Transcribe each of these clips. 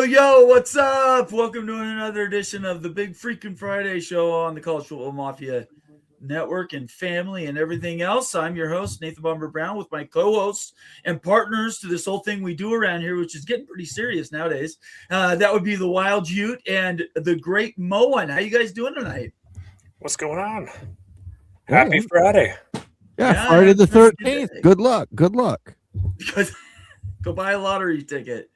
Yo, what's up? Welcome to another edition of the Big Freaking Friday show on the College Football Mafia Network and family and everything else. I'm your host, Nathan Bomber Brown, with my co-hosts and partners to this whole thing we do around here, which is getting pretty serious nowadays. That would be the Wild Ute and the Great Moan. How you guys doing tonight? What's going on? Happy Friday. Yeah, Friday the 13th. Good luck. Go buy a lottery ticket.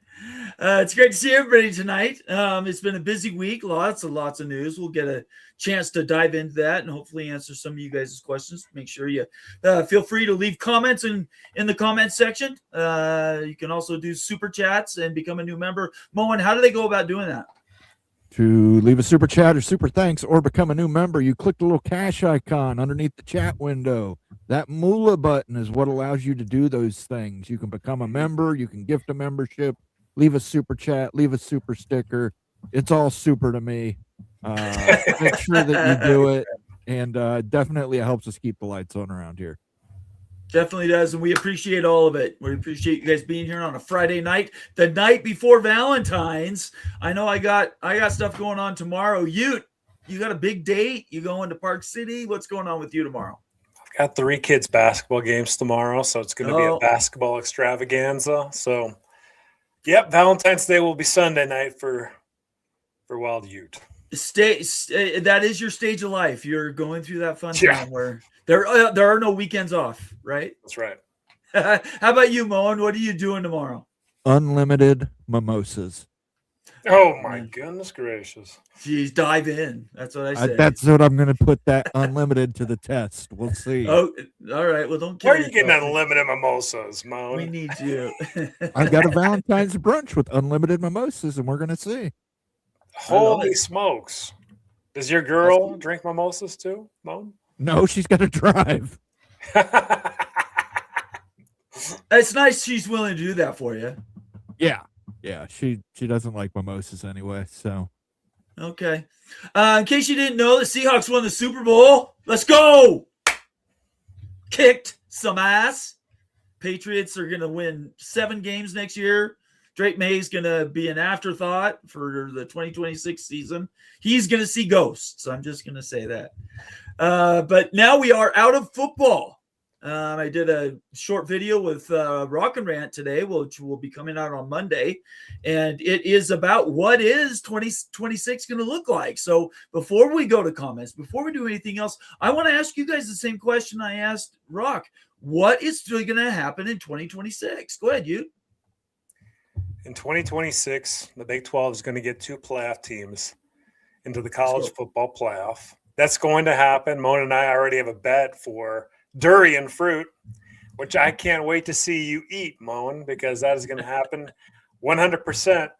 It's great to see everybody tonight. It's been a busy week, lots of news. We'll get a chance to dive into that and hopefully answer some of you guys' questions. Make sure you feel free to leave comments in the comments section. You can also do super chats and become a new member. Moen, how do they go about doing that? To leave a super chat or super thanks or become a new member, you click the little cash icon underneath the chat window. That moolah button is what allows you to do those things. You can become a member. You can gift a membership. Leave a super chat, leave a super sticker. It's all super to me. Make sure that you do it. And definitely it helps us keep the lights on around here. Definitely does. And we appreciate all of it. We appreciate you guys being here on a Friday night, the night before Valentine's. I know I got stuff going on tomorrow. You got a big date. You going to Park City? What's going on with you tomorrow? I've got 3 kids' basketball games tomorrow, so it's going to be a basketball extravaganza. So yep, Valentine's Day will be Sunday night for Wild Ute. That is your stage of life. You're going through that fun time where there are no weekends off, right? That's right. How about you, Moen? What are you doing tomorrow? Unlimited mimosas. Oh my goodness gracious! Jeez, dive in. That's what I said. That's what I'm going to put that unlimited to the test. We'll see. Oh, all right. Well, don't. Where are you getting unlimited mimosas, Moen? We need you. I've got a Valentine's brunch with unlimited mimosas, and we're going to see. Holy smokes! Does your girl drink mimosas too, Moen? No, she's got to drive. It's nice she's willing to do that for you. Yeah, she doesn't like mimosas anyway, so. Okay. In case you didn't know, the Seahawks won the Super Bowl. Let's go! Kicked some ass. Patriots are going to win 7 games next year. Drake May's going to be an afterthought for the 2026 season. He's going to see ghosts. I'm just going to say that. But now we are out of football. I did a short video with Rock and Rant today, which will be coming out on Monday. And it is about what is 2026 going to look like. So before we go to comments, before we do anything else, I want to ask you guys the same question I asked Rock. What is still going to happen in 2026? Go ahead, you. In 2026, the Big 12 is going to get 2 playoff teams into the college football playoff. That's going to happen. Mona and I already have a bet for durian fruit, which I can't wait to see you eat, Moen, because that is going to happen 100%.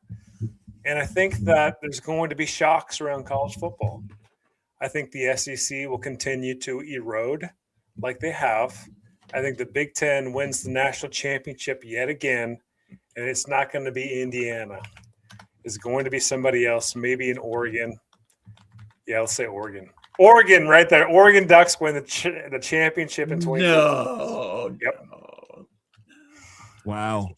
And I think that there's going to be shocks around college football. I think the SEC will continue to erode like they have. I think the Big Ten wins the national championship yet again, and it's not going to be Indiana. It's going to be somebody else, maybe in Oregon. Yeah, let's say Oregon. Oregon, right there. Oregon Ducks win the championship in 2020. No. Yep. No. Wow.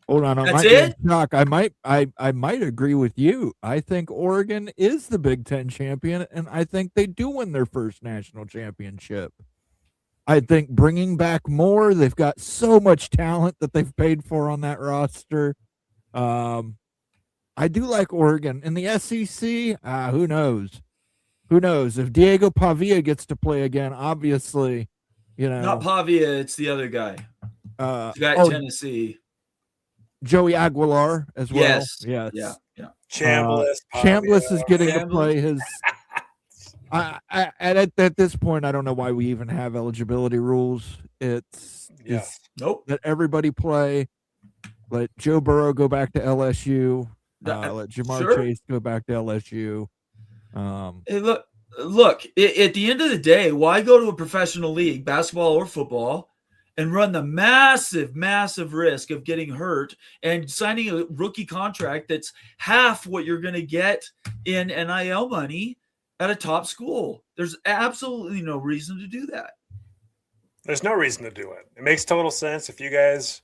Hold on. That's it? Shock. I might agree with you. I think Oregon is the Big Ten champion, and I think they do win their first national championship. I think bringing back more. They've got so much talent that they've paid for on that roster. I do like Oregon. In the SEC, who knows? Who knows? If Diego Pavia gets to play again, obviously, Not Pavia, it's the other guy. The guy at Tennessee. Joey Aguilar as well. Yes. Yeah. Chambliss is getting to play his. At this point, I don't know why we even have eligibility rules. It's that everybody play. Let Joe Burrow go back to LSU. Let Jamar Chase go back to LSU. Hey, look. At the end of the day, why go to a professional league, basketball or football, and run the massive risk of getting hurt and signing a rookie contract that's half what you're going to get in NIL money at a top school? There's absolutely no reason to do that. There's no reason to do it. It makes total sense. If you guys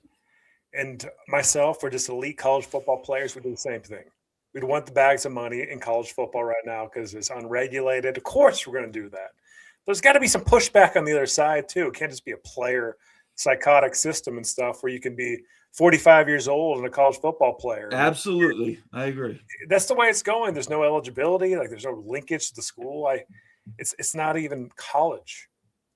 and myself were just elite college football players, we'd do the same thing. We'd want the bags of money in college football right now because it's unregulated. Of course we're going to do that. There's got to be some pushback on the other side too. It can't just be a player psychotic system and stuff where you can be 45 years old and a college football player. Absolutely. I agree. That's the way it's going. There's no eligibility. Like there's no linkage to the school. It's not even college.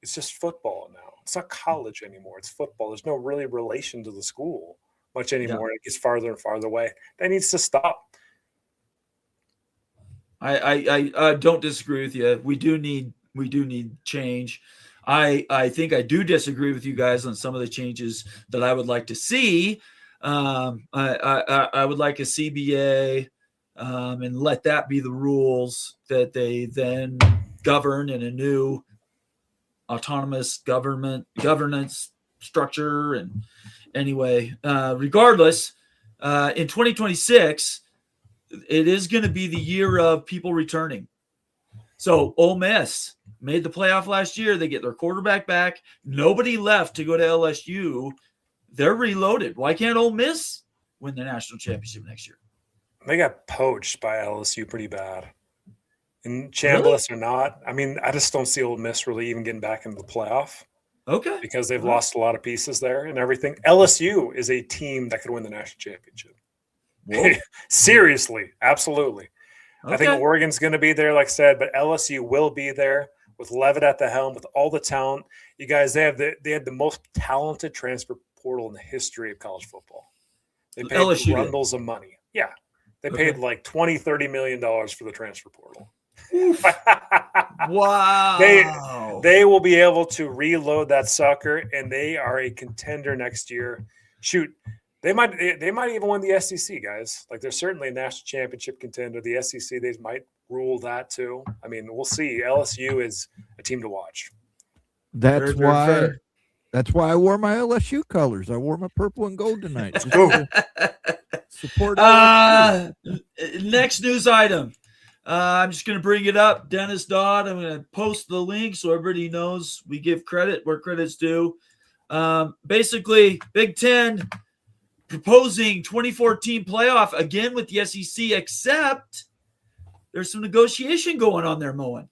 It's just football now. It's not college anymore. It's football. There's no really relation to the school much anymore. Yeah. It gets farther and farther away. That needs to stop. I don't disagree with you. We do need change. I think I do disagree with you guys on some of the changes that I would like to see. I would like a CBA and let that be the rules that they then govern in a new autonomous governance structure. And anyway, regardless, in 2026, it is going to be the year of people returning. So Ole Miss made the playoff last year. They get their quarterback back. Nobody left to go to LSU. They're reloaded. Why can't Ole Miss win the national championship next year? They got poached by LSU pretty bad. And Chambliss or not, I mean, I just don't see Ole Miss really even getting back into the playoff. Okay. Because they've lost a lot of pieces there and everything. LSU is a team that could win the national championship. Seriously, absolutely. Okay. I think Oregon's going to be there, like I said, but LSU will be there with Levitt at the helm, with all the talent. You guys, they had the most talented transfer portal in the history of college football. They paid bundles of money. Yeah, they paid like $20-30 million for the transfer portal. Wow! They will be able to reload that sucker, and they are a contender next year. Shoot. They might even win the SEC, guys. Like they're certainly a national championship contender. The SEC, they might rule that too. I mean, we'll see. LSU is a team to watch. That's why I wore my LSU colors. I wore my purple and gold tonight. Support. Next news item. I'm just going to bring it up. Dennis Dodd. I'm going to post the link so everybody knows we give credit where credit's due. Basically, Big Ten proposing 2014 playoff again with the SEC, except there's some negotiation going on there, Moen.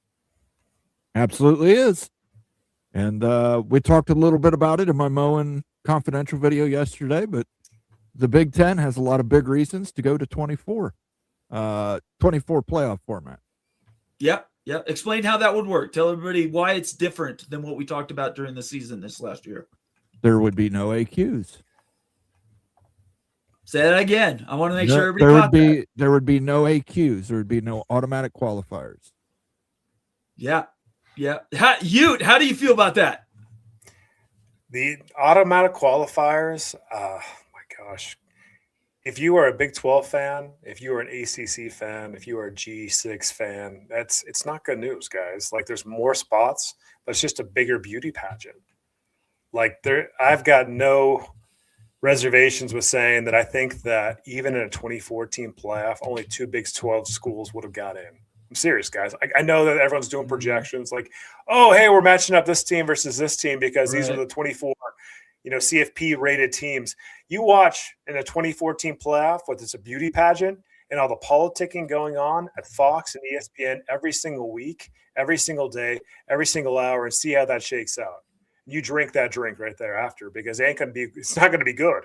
Absolutely is. And we talked a little bit about it in my Moen confidential video yesterday, but the Big Ten has a lot of big reasons to go to 24 playoff format. Yeah. Explain how that would work. Tell everybody why it's different than what we talked about during the season this last year. There would be no AQs. Say that again. I want to make sure everybody got that. There would be no AQs. There would be no automatic qualifiers. Yeah. How do you feel about that? The automatic qualifiers, my gosh. If you are a Big 12 fan, if you are an ACC fan, if you are a G6 fan, it's not good news, guys. Like there's more spots, but it's just a bigger beauty pageant. Like I've got no reservations with saying that I think that even in a 2014 playoff, only 2 Big 12 schools would have got in. I'm serious, guys. I know that everyone's doing projections like, oh, hey, we're matching up this team versus this team because these are the 24, CFP rated teams. You watch in a 2014 playoff, what it's a beauty pageant and all the politicking going on at Fox and ESPN every single week, every single day, every single hour, and see how that shakes out. you drink that drink right there after, because it's not going to be good.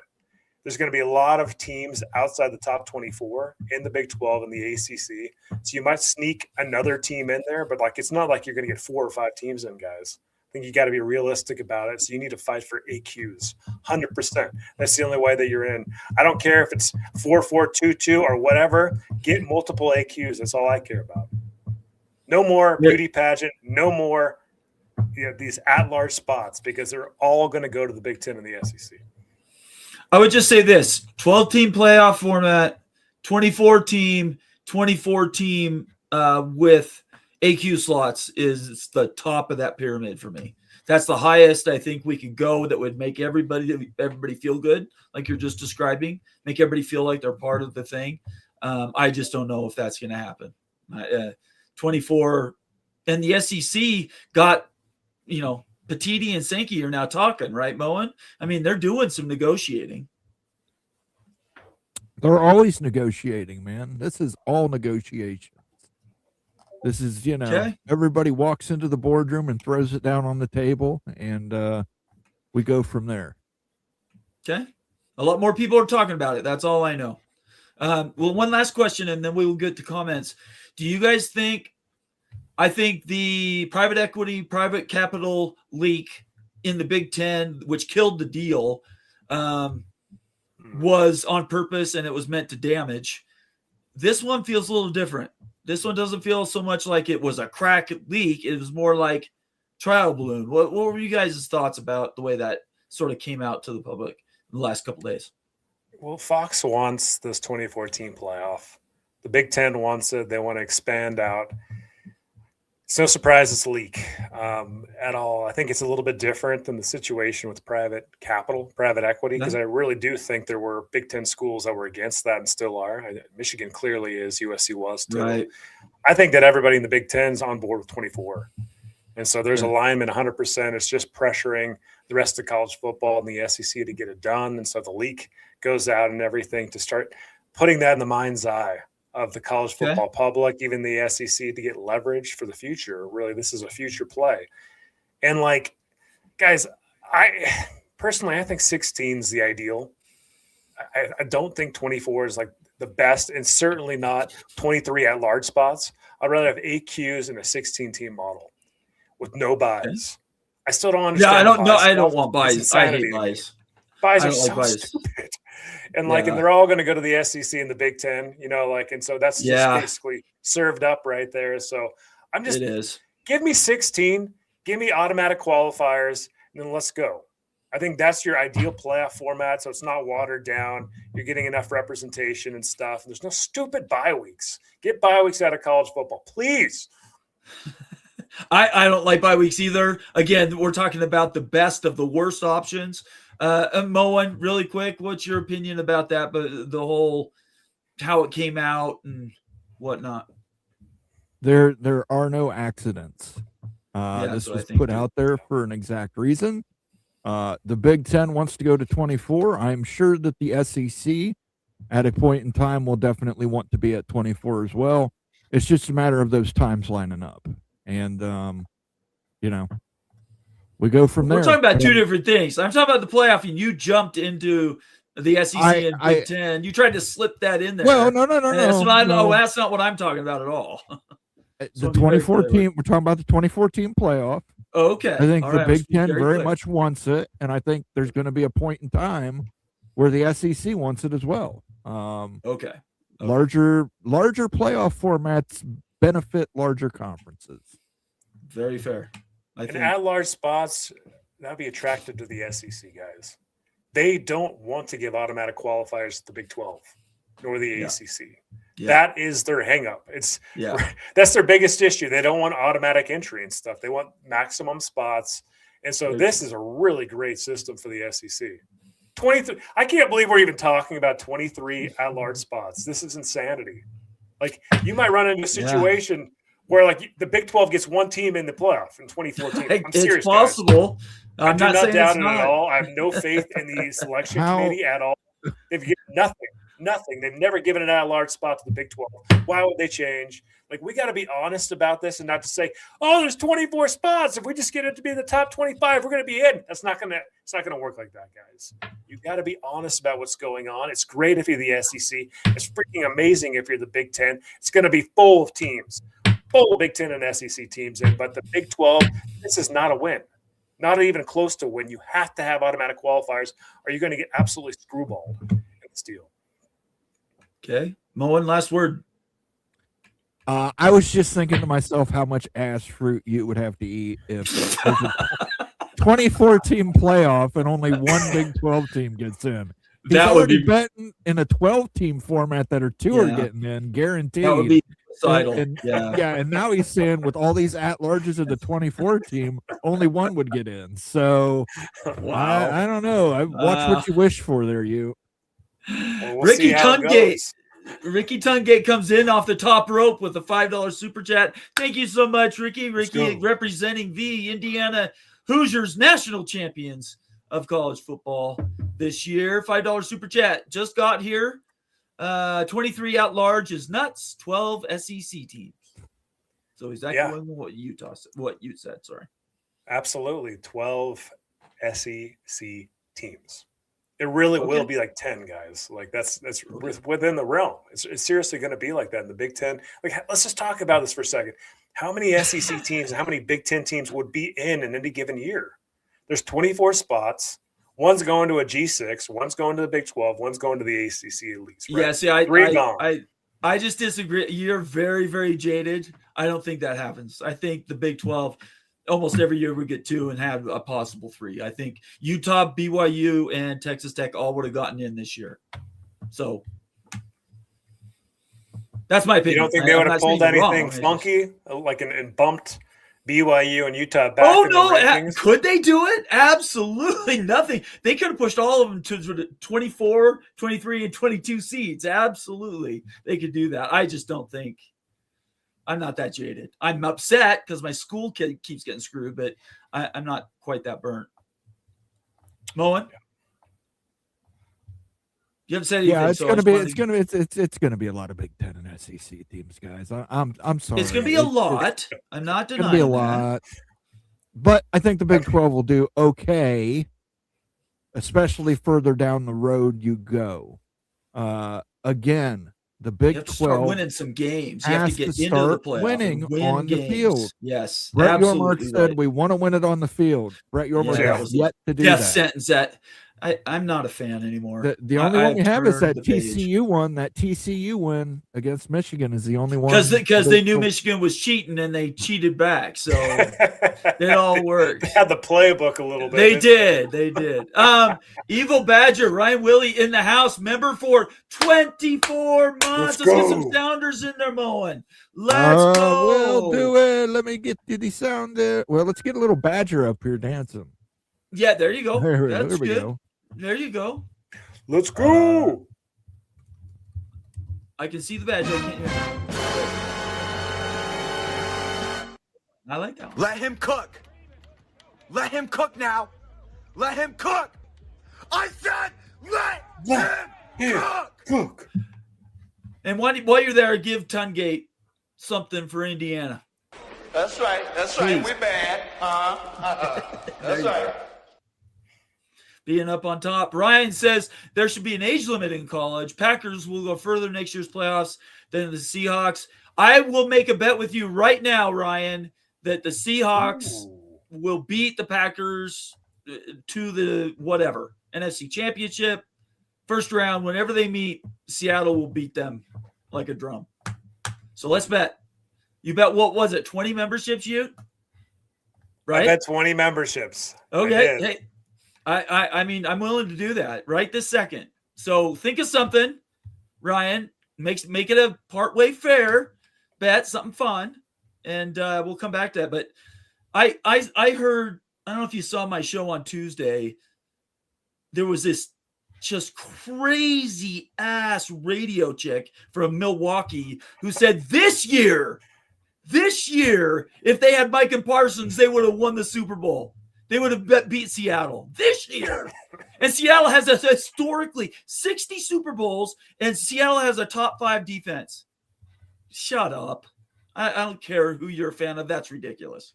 There's going to be a lot of teams outside the top 24 in the Big 12 and the ACC. So you might sneak another team in there, but like, it's not like you're going to get 4 or 5 teams in, guys. I think you got to be realistic about it. So you need to fight for AQs 100%. That's the only way that you're in. I don't care if it's 4-4-2-2 or whatever, get multiple AQs. That's all I care about. No more beauty pageant, no more these at-large spots, because they're all going to go to the Big Ten and the SEC. I would just say this: 12-team playoff format, 24-team with AQ slots is the top of that pyramid for me. That's the highest I think we could go that would make everybody feel good, like you're just describing, make everybody feel like they're part of the thing. I just don't know if that's going to happen. 24, and the SEC got, Petitti and Sankey are now talking, right, Moen? I mean, they're doing some negotiating. They're always negotiating, man. This is all negotiations. This is, everybody walks into the boardroom and throws it down on the table, and we go from there. Okay. A lot more people are talking about it. That's all I know. Well, one last question, and then we will get to comments. Do you guys think – I think the private equity, private capital leak in the Big Ten, which killed the deal, was on purpose, and it was meant to damage. This one feels a little different. This one doesn't feel so much like it was a crack leak. It was more like trial balloon. What were you guys' thoughts about the way that sort of came out to the public in the last couple of days? Well, Fox wants this 2014 playoff. The Big Ten wants it. They want to expand out. It's no surprise it's a leak at all. I think it's a little bit different than the situation with private capital, private equity, because I really do think there were Big Ten schools that were against that and still are. Michigan clearly is. USC was too. Right. I think that everybody in the Big Ten is on board with 24. And so there's alignment 100%. It's just pressuring the rest of college football and the SEC to get it done. And so the leak goes out and everything to start putting that in the mind's eye of the college football public, even the SEC, to get leverage for the future. Really, this is a future play. And guys, I think 16 is the ideal. I don't think 24 is the best, and certainly not 23 at large spots. I'd rather have 8 Qs in a 16-team model with no buys. I still don't understand. Yeah, I don't want buys. I hate buys. Buys are so stupid. And and they're all going to go to the SEC and the Big Ten, and so that's just basically served up right there. So I'm just, give me 16, give me automatic qualifiers, and then let's go. I think that's your ideal playoff format. So it's not watered down. You're getting enough representation and stuff. And there's no stupid bye weeks. Get bye weeks out of college football, please. I don't like bye weeks either. Again, we're talking about the best of the worst options. Moen, really quick, what's your opinion about that? But the whole how it came out and whatnot. There are no accidents. This was put out there for an exact reason. The Big Ten wants to go to 24. I'm sure that the SEC at a point in time will definitely want to be at 24 as well. It's just a matter of those times lining up. And, we go from there. We're talking about two different things. I'm talking about the playoff, and you jumped into the SEC and Big Ten. You tried to slip that in there. Well, no. That's not what I'm talking about at all. The 2014, we're talking about the 2014 playoff. Oh, okay. I think the Big Ten very much wants it, and I think there's going to be a point in time where the SEC wants it as well. Okay. Larger playoff formats benefit larger conferences. Very fair. And at-large spots, that'd be attractive to the SEC guys. They don't want to give automatic qualifiers to the Big 12 nor the ACC. Yeah. That is their hang-up. That's their biggest issue. They don't want automatic entry and stuff. They want maximum spots. And so this is a really great system for the SEC. 23. I can't believe we're even talking about 23 at-large spots. This is insanity. You might run into a situation where the Big 12 gets one team in the playoff in 2014. I'm serious. It's possible. I do not doubt it at all. I have no faith in the selection committee at all. They've given nothing. Nothing. They've never given an at-large spot to the Big 12. Why would they change? Like, we got to be honest about this and not to say, oh, there's 24 spots. If we just get it to be in the top 25, we're going to be in. It's not going to work like that, guys. You got to be honest about what's going on. It's great if you're the SEC. It's freaking amazing if you're the Big 10. It's going to be full of teams, full of Big 10 and SEC teams in. But the Big 12, this is not a win. Not even close to a win. You have to have automatic qualifiers, or you're going to get absolutely screwballed in this deal. Okay. Moen, last word. I was just thinking to myself how much ass fruit you would have to eat if there's a 24-team playoff and only one Big 12 team gets in. He's That would be betting in a 12-team format that two are getting in, guaranteed. That would be and now he's saying with all these at-larges of the 24 team, only one would get in. So wow. I don't know. Watch what you wish for there, you. Well, Ricky Tungate comes in off the top rope with a $5 super chat. Thank you so much, Ricky. Ricky representing the Indiana Hoosiers, national champions of college football this year. $5 super chat. Just got here. 23 at large is nuts. 12 SEC teams. So is that going with what you said? Sorry. Absolutely. 12 SEC teams. It really will be like 10, guys. Like that's within the realm. It's seriously going to be like that in the Big 10. Like, let's just talk about this for a second. How many SEC teams and how many Big 10 teams would be in any given year? There's 24 spots. One's going to a G6. One's going to the Big 12. One's going to the ACC elites. Right? Yeah, see, I just disagree. You're very, very jaded. I don't think that happens. I think the Big 12 – almost every year we get 2 and have a possible 3. I think Utah, BYU, and Texas Tech all would have gotten in this year. So that's my opinion. You don't think they would have pulled anything funky, like and bumped BYU and Utah back? Oh, no. Could they do it? Absolutely nothing. They could have pushed all of them to 24, 23, and 22 seeds. Absolutely. They could do that. I just don't think. I'm not that jaded. I'm upset because my school kid keeps getting screwed, but I'm not quite that burnt. Moen? You haven't said anything. Yeah, it's gonna be a lot of Big 10 and SEC teams, guys. I'm sorry. It's gonna be a lot. I'm not denying. It's gonna be a lot. But I think the Big 12 will do okay, especially further down the road you go. Again, the Big 12 start winning some games. You have to get into the playoff. Winning on the field. Yes, Brett Yormark said we want to win it on the field. Brett Yormark has yet to do that. Death sentence that. I'm not a fan anymore. The only one we have is that TCU one. That TCU win against Michigan is the only one. Because they knew Michigan was cheating and they cheated back. So it all worked. They had the playbook a little bit. They did. Evil Badger, Ryan Willie in the house, member for 24 months. Let's get some sounders in there, Moen. Let's go. We'll do it. Let me get to the sound there. Well, let's get a little Badger up here dancing. Yeah, there you go. That's there we good. go. There you go. Let's go. I can see the badge. I can't hear it. I like that one. Let him cook. Let him cook now. Let him cook. I said let him cook. And while you're there, give Tungate something for Indiana. That's right. That's right. We're bad. That's right. Being up on top. Ryan says there should be an age limit in college. Packers will go further next year's playoffs than the Seahawks. I will make a bet with you right now, Ryan, that the Seahawks will beat the Packers to the whatever, NFC Championship, first round. Whenever they meet, Seattle will beat them like a drum. So let's bet. You bet, what was it, 20 memberships, you? Right? I bet 20 memberships. Okay. Hey, I mean, I'm willing to do that right this second. So think of something, Ryan. Make it a partway fair bet, something fun, and we'll come back to that. But I heard, I don't know if you saw my show on Tuesday. There was this just crazy ass radio chick from Milwaukee who said this year, if they had Mike and Parsons, they would have won the Super Bowl. they would have beat Seattle this year. And Seattle has a historically 60 Super Bowls, and Seattle has a top 5 defense. Shut up. I don't care who you're a fan of. That's ridiculous.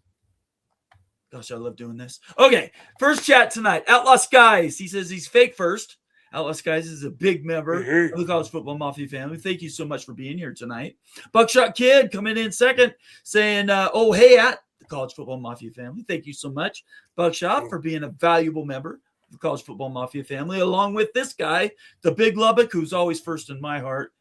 Gosh, I love doing this. Okay, first chat tonight. Outlaw Skies. He says he's fake first. Outlaw Skies is a big member of the College Football Mafia family. Thank you so much for being here tonight. Buckshot Kid coming in second, saying, oh, hey, at the College Football Mafia family. Thank you so much, Buckshot, for being a valuable member of the College Football Mafia family, along with this guy, the Big Lubbock, who's always first in my heart,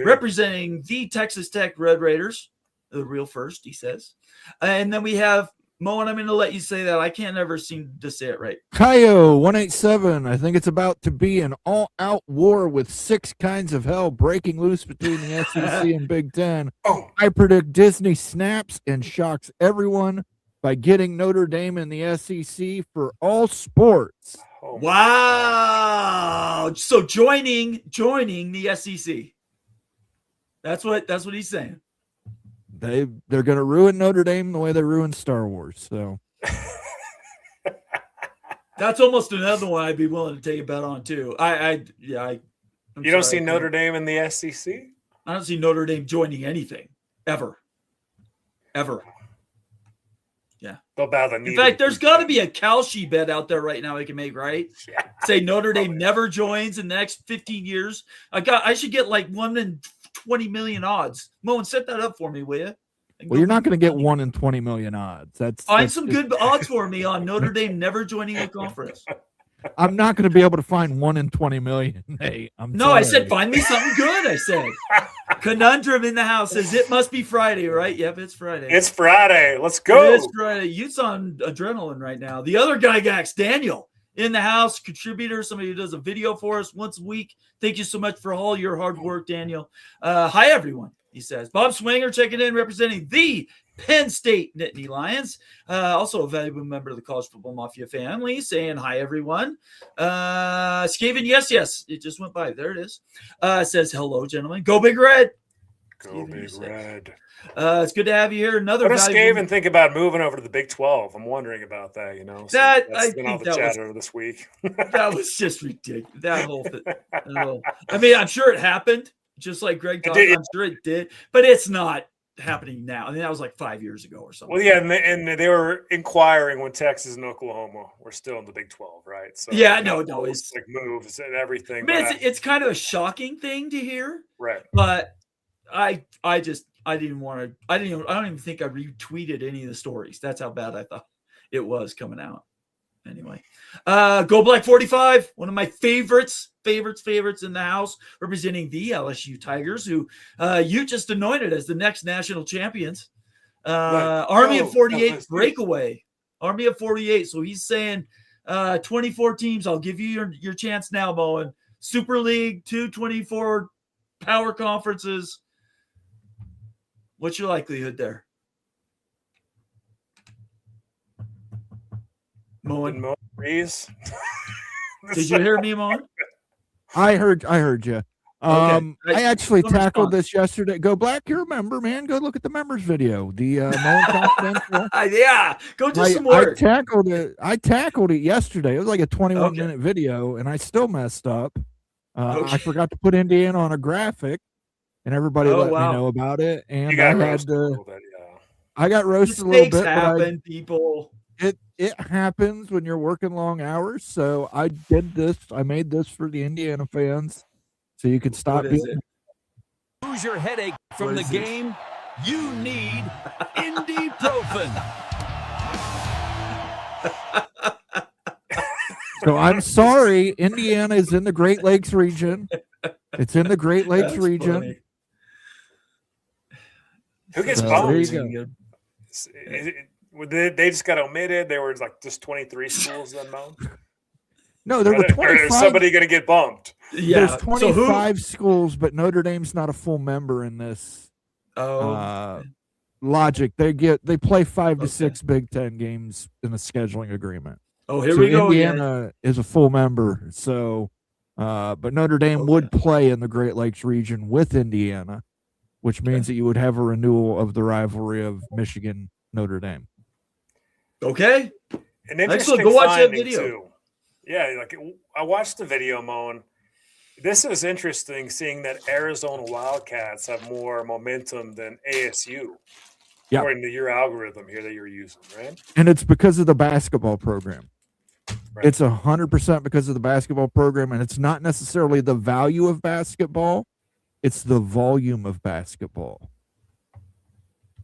representing the Texas Tech Red Raiders, the real first, he says. And then we have Mo, and I'm going to let you say that. I can't ever seem to say it right. Kaio 187. I think it's about to be an all-out war with 6 kinds of hell breaking loose between the SEC and Big Ten. I predict Disney snaps and shocks everyone by getting Notre Dame in the SEC for all sports. Wow! So joining the SEC. That's what he's saying. They're going to ruin Notre Dame the way they ruined Star Wars. So that's almost another one I'd be willing to take a bet on too. You don't see Notre Dame in the SEC? I don't see Notre Dame joining anything ever. Yeah. They'll bow the knee. In fact, there's got to be a Kalshi bet out there right now I can make, right? Yeah. Say Notre Dame never joins in the next 15 years. I should get like 1 in 20 million odds. Moen, set that up for me, will you? Well, you're not going to get 1 in 20 million odds. Find some good odds for me on Notre Dame never joining a conference. I'm not going to be able to find 1 in 20 million. Hey, I said find me something good. I said Conundrum in the house says it must be Friday, right? Yep, it's Friday. It's Friday. Let's go. It's Friday. Youth's on adrenaline right now. The other guy, Daniel, in the house, contributor, somebody who does a video for us once a week. Thank you so much for all your hard work, Daniel. Hi, everyone, he says. Bob Swinger checking in, representing the Penn State Nittany Lions. Also a valuable member of the College Football Mafia family, saying hi, everyone. Skaven, yes. It just went by. There it is. Says, hello, gentlemen. Go Big Red. Go Big Red. It's good to have you here. Another. What does Skaven think about moving over to the Big 12? I'm wondering about that. That's been all the chatter this week. That was just ridiculous. That whole thing. I mean, I'm sure it happened, just like Greg talked. I'm sure it did, but it's not happening now. I mean, that was like 5 years ago or something. Well, yeah, and they were inquiring when Texas and Oklahoma were still in the Big 12, right? So yeah, no, it's like moves and everything. I mean, it's kind of a shocking thing to hear, right? But I don't even think I retweeted any of the stories. That's how bad I thought it was coming out. Anyway, Go Black 45, one of my favorites in the house, representing the LSU Tigers, who you just anointed as the next national champions. Army of 48 breakaway. Army of 48. So he's saying 24 teams. I'll give you your chance now, Bowen. Super League, 224 power conferences. What's your likelihood there? Moen. Did you hear me, Moen? I heard you. Okay. I actually tackled this yesterday. Go Black, you remember, man. Go look at the members video. The Moen Confidential. Yeah, go do some work. I tackled it yesterday. It was like a 21-minute video, and I still messed up. I forgot to put Indiana on a graphic, and everybody let me know about it. And I got roasted a little bit. Happen, people. It happens when you're working long hours. So I did this. I made this for the Indiana fans, so you could stop being. Lose your headache from the game. You need Indy-Profen. So I'm sorry, Indiana is in the Great Lakes region. It's in the Great Lakes region. Funny. Who gets bumped? They just got omitted. There were like just 23 schools unknown. No, there were 25. Is somebody going to get bumped? Yeah. There's 25 schools, but Notre Dame's not a full member in this logic. They play 5 to 6 Big Ten games in the scheduling agreement. Oh, here we go. Indiana is a full member. So, but Notre Dame would play in the Great Lakes region with Indiana, which means that you would have a renewal of the rivalry of Michigan Notre Dame. Okay. An interesting Excellent. Go watch that finding, video. too. Yeah, like I watched the video, Moan. This is interesting, seeing that Arizona Wildcats have more momentum than ASU, Yeah. according to your algorithm here that you're using, right? And it's because of the basketball program. Right. It's 100% because of the basketball program, and it's not necessarily the value of basketball. It's the volume of basketball.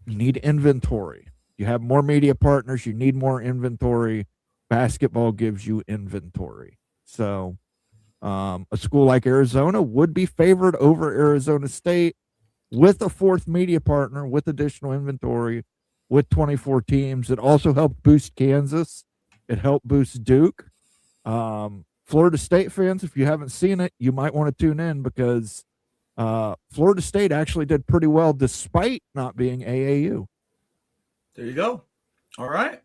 You need inventory. You have more media partners. You need more inventory. Basketball gives you inventory. So a school like Arizona would be favored over Arizona State with a fourth media partner, with additional inventory, with 24 teams. It also helped boost Kansas. It helped boost Duke. Florida State fans, if you haven't seen it, you might want to tune in because Florida State actually did pretty well despite not being AAU. There you go. All right.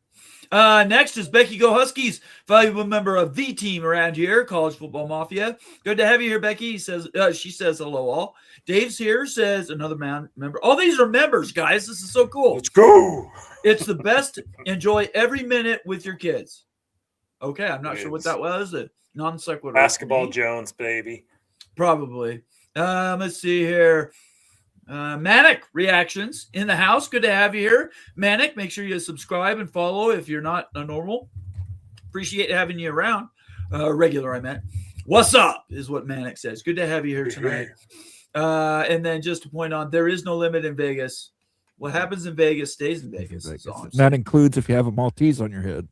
Next is Becky Go Huskies, valuable member of the team around here, College Football Mafia. Good to have you here, Becky. She says hello all. Dave's here, says another member. All these are members, guys. This is so cool. Let's go. It's the best. Enjoy every minute with your kids. Okay, I'm not sure what that was. A non sequitur. Basketball Jones, baby. Probably. Let's see here. Manic reactions in the house. Good to have you here. Manic, make sure you subscribe and follow if you're not a normal. Appreciate having you around. Regular, I meant. What's up is what Manic says. Good to have you here tonight. And then just to point on, there is no limit in Vegas. What happens in Vegas stays in Vegas. That includes if you have a Maltese on your head.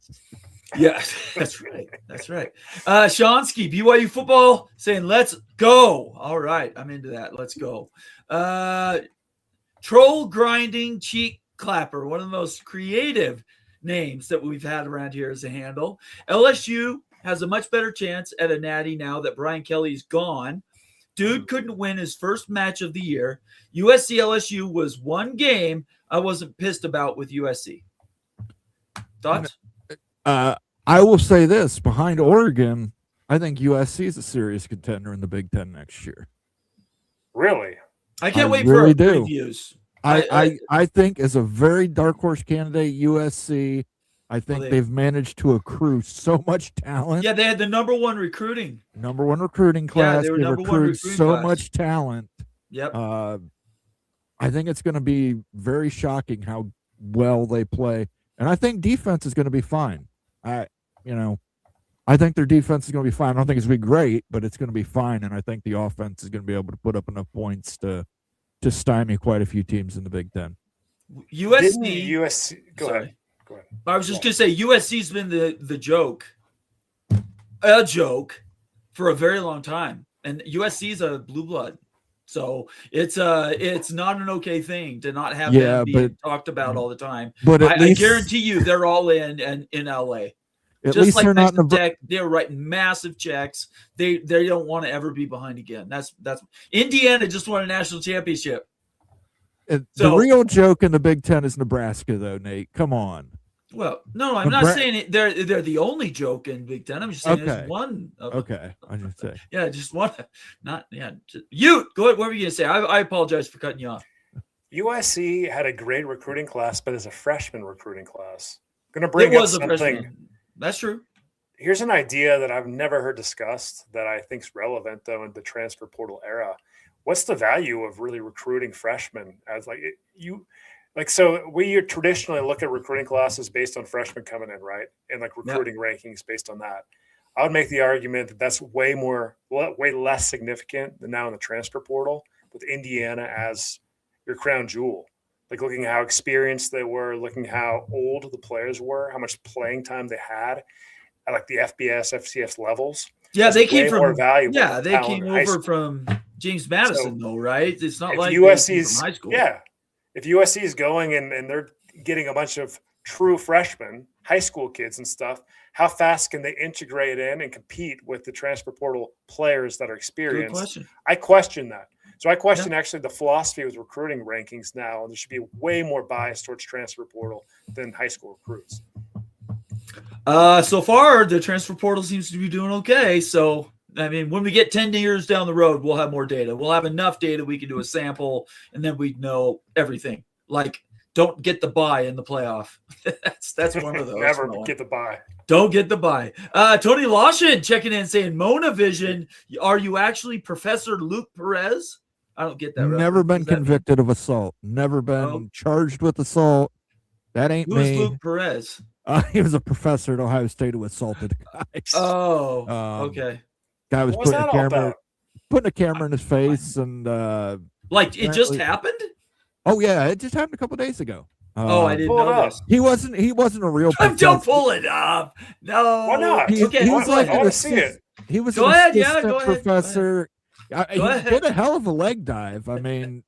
Yeah, that's right. That's right. Shonsky, BYU football, saying, let's go. All right. I'm into that. Let's go. Troll grinding cheek clapper, one of the most creative names that we've had around here as a handle. LSU has a much better chance at a natty now that Brian Kelly's gone. Dude couldn't win his first match of the year. USC LSU was one game I wasn't pissed about with USC. Thoughts? I will say this, behind Oregon, I think USC is a serious contender in the Big Ten next year. Really? I can't wait really for do. previews. I think as a very dark horse candidate, USC, I think they've managed to accrue so much talent. Yeah, they had the number one recruiting class. they were They've number one accrued recruiting so class. much talent. Yep. I think it's going to be very shocking how well they play. And I think defense is going to be fine. I think their defense is going to be fine. I don't think it's going to be great, but it's going to be fine. And I think the offense is going to be able to put up enough points to stymie quite a few teams in the Big Ten. USC. Go ahead. I was just going to say USC's been the joke, a joke for a very long time. And USC's a blue blood. So it's not an okay thing to not have them being talked about all the time. But I guarantee you they're all in LA. At Just least like they're not in the Tech, they're writing massive checks. They don't want to ever be behind again. That's Indiana just won a national championship. The real joke in the Big Ten is Nebraska, though, Nate. Come on. Well, no, I'm not saying they're the only joke in Big Ten. I'm just saying there's one. Okay, I just say. Yeah, just one. Not you. Go ahead. What were you gonna say? I apologize for cutting you off. USC had a great recruiting class, but as a freshman recruiting class, going to bring up something. That's true. Here's an idea that I've never heard discussed that I think is relevant though in the transfer portal era. What's the value of really recruiting freshmen as so we traditionally look at recruiting classes based on freshmen coming in, right? And like recruiting rankings based on that. I would make the argument that that's way less significant than now in the transfer portal with Indiana as your crown jewel. Like looking at how experienced they were, looking how old the players were, how much playing time they had at like the FBS, FCS levels. Yeah, they came from more valuable. Yeah, they came over from James Madison, though, right? It's not like USC's from high school. Yeah, if USC is going and they're getting a bunch of true freshmen, high school kids and stuff, how fast can they integrate in and compete with the transfer portal players that are experienced? Good question. I question that. So I question actually the philosophy with recruiting rankings now. There should be way more bias towards transfer portal than high school recruits. So far, the transfer portal seems to be doing okay. So, I mean, when we get 10 years down the road, we'll have more data. We'll have enough data we can do a sample, and then we know everything. Like don't get the bye in the playoff. that's one of those. Never Nolan. get the bye. Don't get the bye. Tony Lawson checking in saying, Mona Vision, are you actually Professor Luke Perez? I don't get that. Never been Is that- convicted of assault. Never been charged with assault. That ain't Who is me. Luke Perez? He was a professor at Ohio State who assaulted guys. Oh, okay. Guy was What was putting that all about? a camera in his face, and Like it just apparently- happened? oh yeah, it just happened a couple days ago. I didn't pull it know up. this. He wasn't a real Don't professor. pull it up. No. Why not? He, Okay, he was go like ahead. I an want to see assist- it. He was Go an ahead, yeah, assistant go ahead, go professor. He Go ahead. did a hell of a leg dive. I mean,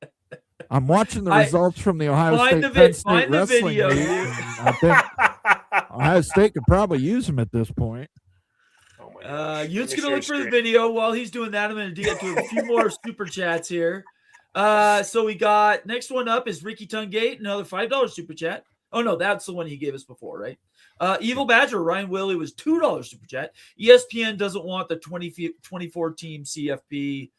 I'm watching the I- results from the Ohio Find State the Penn vid- State find the wrestling video, meet, dude. and I think Ohio State could probably use him at this point. Oh my gosh. Youth's Let me gonna look share for the screen. video. While he's doing that, I'm gonna get to a few more super chats here. So we got next one up is Ricky Tungate, another $5 super chat. Oh no, that's the one he gave us before, right? Evil Badger Ryan Willie was $2 super chat. ESPN doesn't want the 24 team CFP.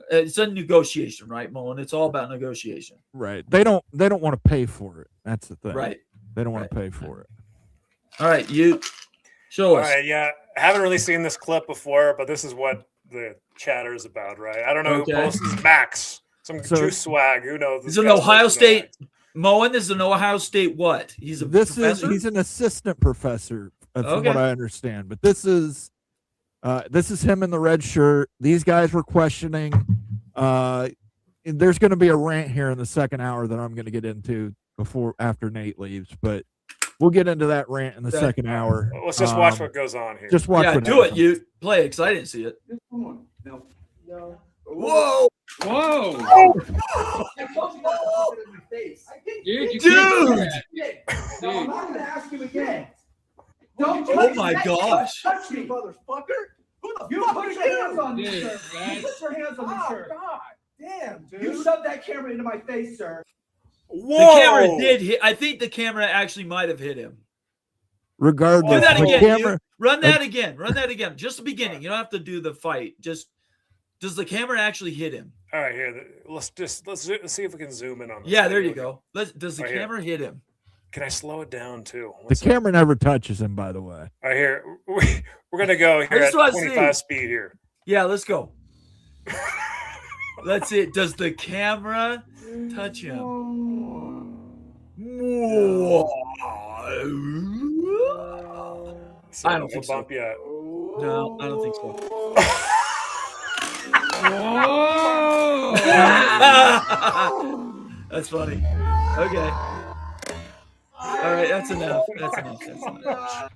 It's a negotiation, right, Mullen? It's all about negotiation, Right. They don't want to pay for it. That's the thing. right? They don't want Right. to pay for it. All right, you show All us. right, yeah. I haven't really seen this clip before, but this is what the chatter is about, right? I don't know Okay. who posts Max. Some So- true swag. Who knows? This is an Ohio State. Moen this is an Ohio State what? He's a professor? He's an assistant professor, from Okay. what I understand. But this is him in the red shirt. These guys were questioning. There's going to be a rant here in the second hour that I'm going to get into after Nate leaves, but we'll get into that rant in the Okay. second hour. Let's just watch what goes on here. Just watch. Yeah, what do it. happens. You play it because I didn't see it. No. Whoa, Whoa. Dude, you Dude! can't do that. No, I'm Dude. not gonna ask you again. Don't Oh my gosh. touch me, motherfucker! Who the fuck put your hands on me, Dude, sir? that's- Put your hands on me, sir. God damn, dude. You shoved that camera into my face, sir. Whoa! the camera did hit. I think the camera actually might have hit him. Regardless, Do that the again. camera. You. Run that again. Run that again. Just the beginning. You don't have to do the fight. Just does the camera actually hit him? All right, here. Let's see if we can zoom in on this. Yeah, there thing. you go. Does the Right here. camera hit him? Can I slow it down too? The What's up? camera never touches him, by the way. All right, here. We're gonna go here just at wanna 25 see. speed here. Yeah, let's go. Let's see. Does the camera touch him? So I don't no think so. bump yet. No, I don't think so. Whoa. That's funny. Okay. All right, that's enough. That's enough. That's enough.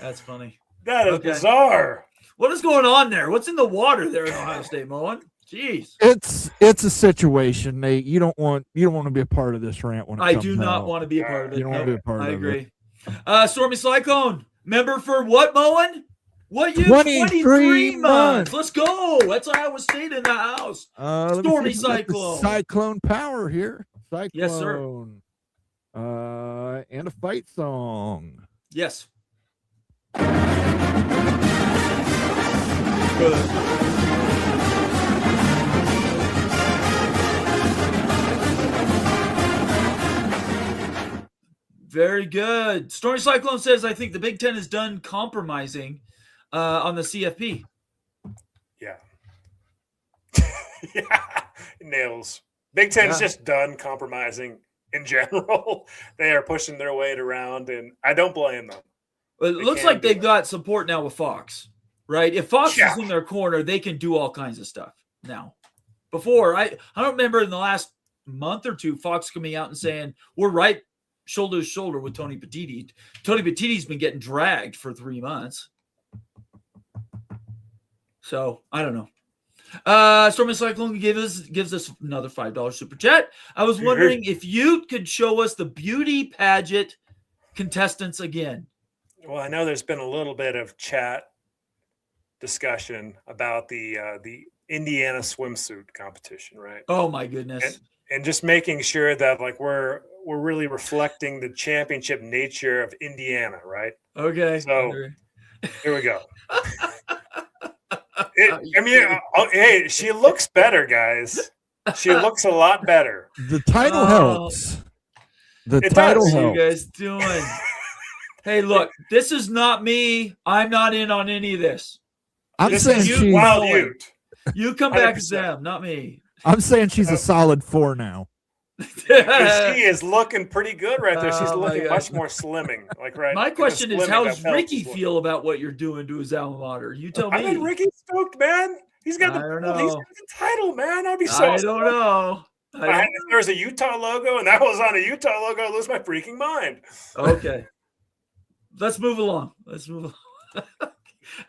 That's funny. That is Okay. bizarre. What is going on there? What's in the water there in Ohio State, Moen? Jeez. It's a situation, Nate. You don't want to be a part of this rant when it I comes do not out. want to be a part of it. You don't want to be a part I of agree. it. Stormy Cyclone, member for what, Moen? What year? 23 months. Let's go. That's Iowa State in the house. Let me Stormy see if we got the Cyclone. Cyclone power here. Cyclone. Yes, sir. And a fight song. Yes. Very good. Stormy Cyclone says, I think the Big Ten is done compromising on the CFP. Yeah. Yeah. Nails. Big Ten's Yeah. just done compromising in general. They are pushing their weight around, and I don't blame them. It They looks can like do they've it. got support now with Fox, right? If Fox Yeah. is in their corner, they can do all kinds of stuff now. Before, I don't remember in the last month or two, Fox coming out and saying, we're right shoulder to shoulder with Tony Petitti. Tony Petitti's been getting dragged for 3 months. So, I don't know. Stormy Cyclone gives us another $5 super chat. I was wondering if you could show us the beauty pageant contestants again. Well, I know there's been a little bit of chat discussion about the Indiana swimsuit competition, right? Oh my goodness. And just making sure that like we're really reflecting the championship nature of Indiana, right? Okay. So here we go. Hey, she looks better, guys. She looks a lot better. The title Oh. helps. The It title does. What are helps. you guys doing? Hey, look, this is not me. I'm not in on any of this. I'm This saying is she's. Wild Ute. You come back 100%. as them, not me. I'm saying she's a solid 4 now. Because she is looking pretty good right there. She's Oh, my looking God. much more slimming. Like right. My question is, how does Ricky feel? feel about what you're doing to his alma mater? You tell I me. bet Ricky's stoked, man. He's got I don't he's know. got the title, man. I'd be so I don't know. If there was a Utah logo and that was on a Utah logo, I'd lose my freaking mind. Okay. Let's move along.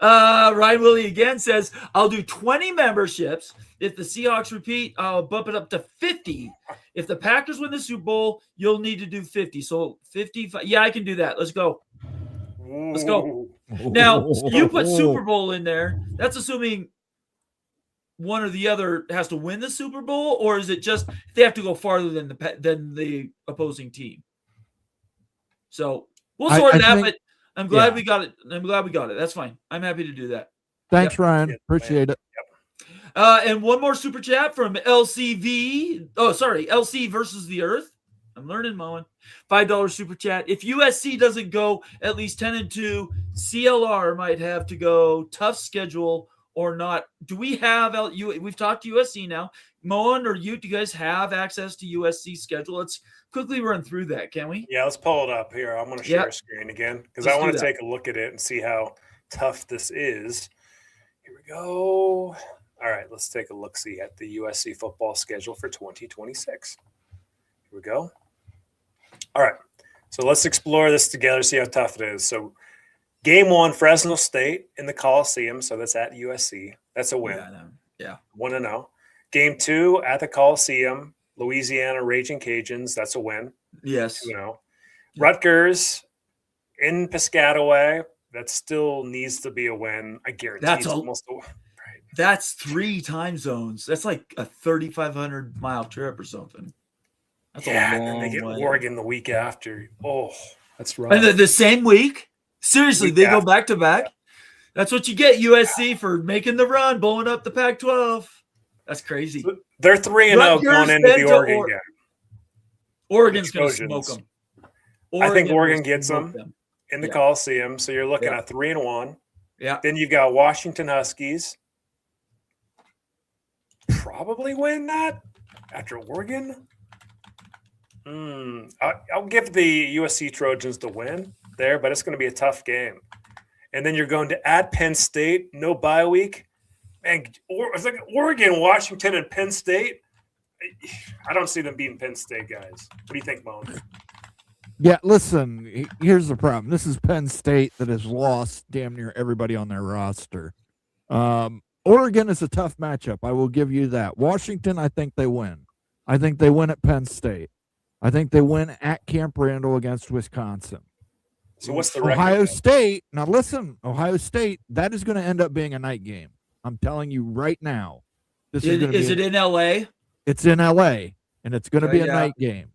Ryan Willie again says, I'll do 20 memberships. If the Seahawks repeat, I'll bump it up to 50. If the Packers win the Super Bowl, you'll need to do 50. So 55. Yeah, I can do that. Let's go. Let's go. Now, you put Super Bowl in there. That's assuming one or the other has to win the Super Bowl, or is it just they have to go farther than the opposing team? So we'll sort it out, but I'm glad we got it. I'm glad we got it. That's fine. I'm happy to do that. Thanks, Ryan. Appreciate it. And one more super chat from LCV. Oh, sorry, LC versus the Earth. I'm learning, Moen. $5 super chat. If USC doesn't go at least 10-2, CLR might have to go tough schedule or not. Do we have we've talked to USC now. Moen or you, do you guys have access to USC schedule? Let's quickly run through that, can we? Yeah, let's pull it up here. I'm going to share a screen again because I want to take a look at it and see how tough this is. Here we go. All right, let's take a look-see at the USC football schedule for 2026. Here we go. All right, so let's explore this together, see how tough it is. So game 1, Fresno State in the Coliseum, so that's at USC. That's a win. Yeah. 1-0. Game 2 at the Coliseum, Louisiana Raging Cajuns. That's a win. Yes. 2-0. Rutgers in Piscataway. That still needs to be a win. I guarantee That's it's almost a win. That's 3 time zones. That's like a 3,500 mile trip or something. That's a long and then they get way. Oregon the week after. Oh, that's rough. And the same week? Seriously, Week they after. go back to back? That's what you get, USC, for making the run, blowing up the Pac-12. That's crazy. They're 3-0 going into the Oregon game. Oregon's going to smoke them. I think Oregon gets them in the Coliseum. So you're looking at 3-1. Yeah. Then you've got Washington Huskies. Probably win that after Oregon. I'll give the USC Trojans the win there, but it's going to be a tough game. And then you're going to at Penn State, no bye week. Man, it's like Oregon, Washington, and Penn State. I don't see them beating Penn State, guys. What do you think, Moan? Yeah, listen, here's the problem. This is Penn State that has lost damn near everybody on their roster. Oregon is a tough matchup. I will give you that. Washington, I think they win. I think they win at Penn State. I think they win at Camp Randall against Wisconsin. So what's the record? Ohio State, now listen, Ohio State, that is going to end up being a night game. I'm telling you right now. Is it in L.A.? It's in L.A., and it's going to be a night game.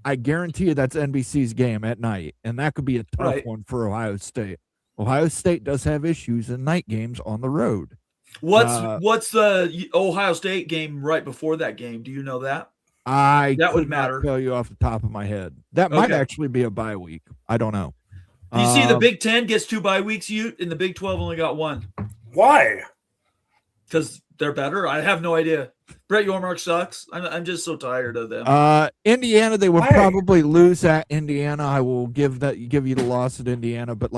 I guarantee you that's NBC's game at night, and that could be a tough one for Ohio State. Ohio State does have issues in night games on the road. What's the Ohio State game right before that game? Do you know that? That would matter. Tell you off the top of my head. That might actually be a bye week. I don't know. Do you see the Big Ten gets 2 bye weeks, and the Big 12 only got 1? Why? Because they're better. I have no idea. Brett Yormark sucks. I'm just so tired of them. Indiana, they would probably lose at Indiana. I will give you the loss at Indiana, but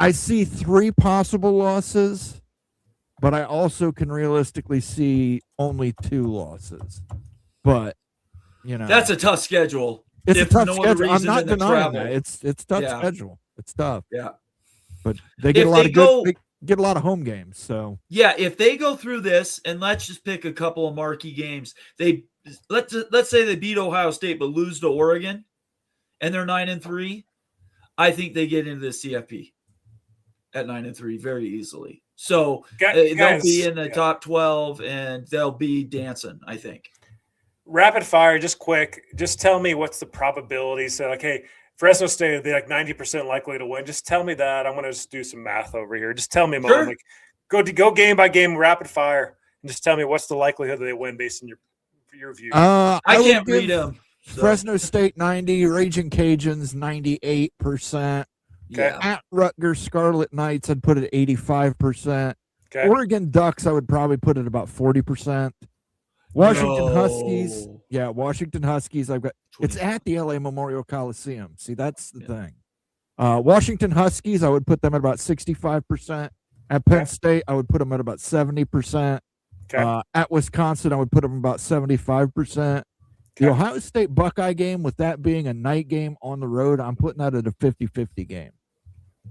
I see 3 possible losses, but I also can realistically see only 2 losses. But that's a tough schedule. It's a tough schedule. I'm not denying that. It's tough schedule. It's tough. Yeah, but they get a lot of home games. So yeah, if they go through this, and let's just pick a couple of marquee games, let's say they beat Ohio State but lose to Oregon, and they're 9-3. I think they get into the CFP at 9-3 very easily. So they'll be in the top 12, and they'll be dancing, I think. Rapid fire, just quick. Just tell me what's the probability. So, hey, Fresno State, they're 90% likely to win. Just tell me that. I'm going to just do some math over here. Just tell me, Mom. Go game by game, rapid fire, and just tell me what's the likelihood that they win based on your view. I can't read them. So, Fresno State 90, Raging Cajuns 98%. yeah. At Rutgers Scarlet Knights, I'd put it 85%. Okay. Oregon Ducks, I would probably put it about 40%. Washington No. Huskies, Washington Huskies. I've got it's 25. at the LA Memorial Coliseum. See, that's the Yeah. thing. Washington Huskies, I would put them at about 65%. At Penn State, I would put them at about 70%. Okay. At Wisconsin, I would put them about 75%. The Okay. Ohio State Buckeye game, with that being a night game on the road, I'm putting that at a 50-50 game.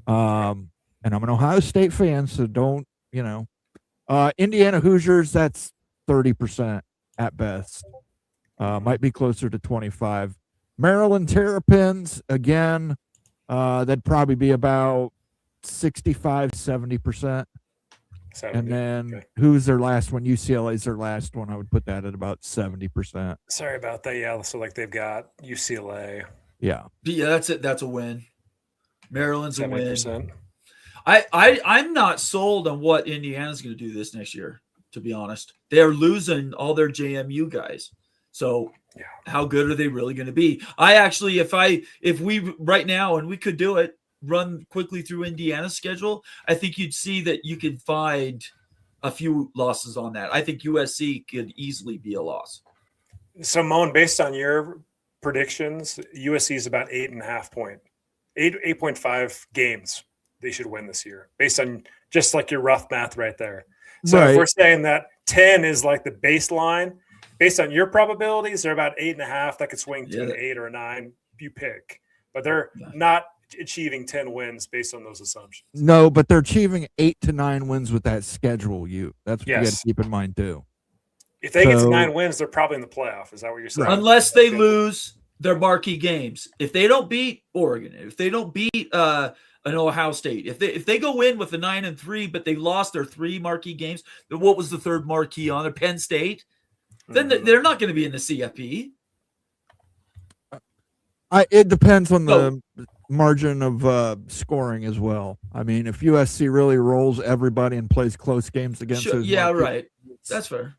And I'm an Ohio State fan, so don't, Indiana Hoosiers, that's 30% at best. Might be closer to 25. Maryland Terrapins, again, that'd probably be about 65, 70%. And then who's their last one? UCLA's their last one. I would put that at about 70%. Sorry about that. Yeah. So like they've got UCLA. Yeah. Yeah, that's it. That's a win. Maryland's a win. 70%. I'm not sold on what Indiana's going to do this next year, to be honest. They're losing all their JMU guys. So how good are they really going to be? I actually, if we right now, and we could do it, run quickly through Indiana's schedule, I think you'd see that you could find a few losses on that. I think USC could easily be a loss. So, Moan, based on your predictions, USC is about 8.5 games they should win this year, based on just like your rough math right there. So if we're saying that 10 is like the baseline, based on your probabilities, they're about 8.5. That could swing to an 8 or a 9. You pick, but they're not achieving 10 wins based on those assumptions. No, but they're achieving 8 to 9 wins with that schedule. That's what you got to keep in mind too. If they get to 9 wins, they're probably in the playoff. Is that what you're saying? Unless they lose their marquee games. If they don't beat Oregon, if they don't beat an Ohio State, if they go in with a 9-3, but they lost their 3 marquee games, what was the third marquee on their Penn State? Then they're not going to be in the CFP. It depends on the margin of scoring as well. I mean, if USC really rolls everybody and plays close games against those right. That's fair.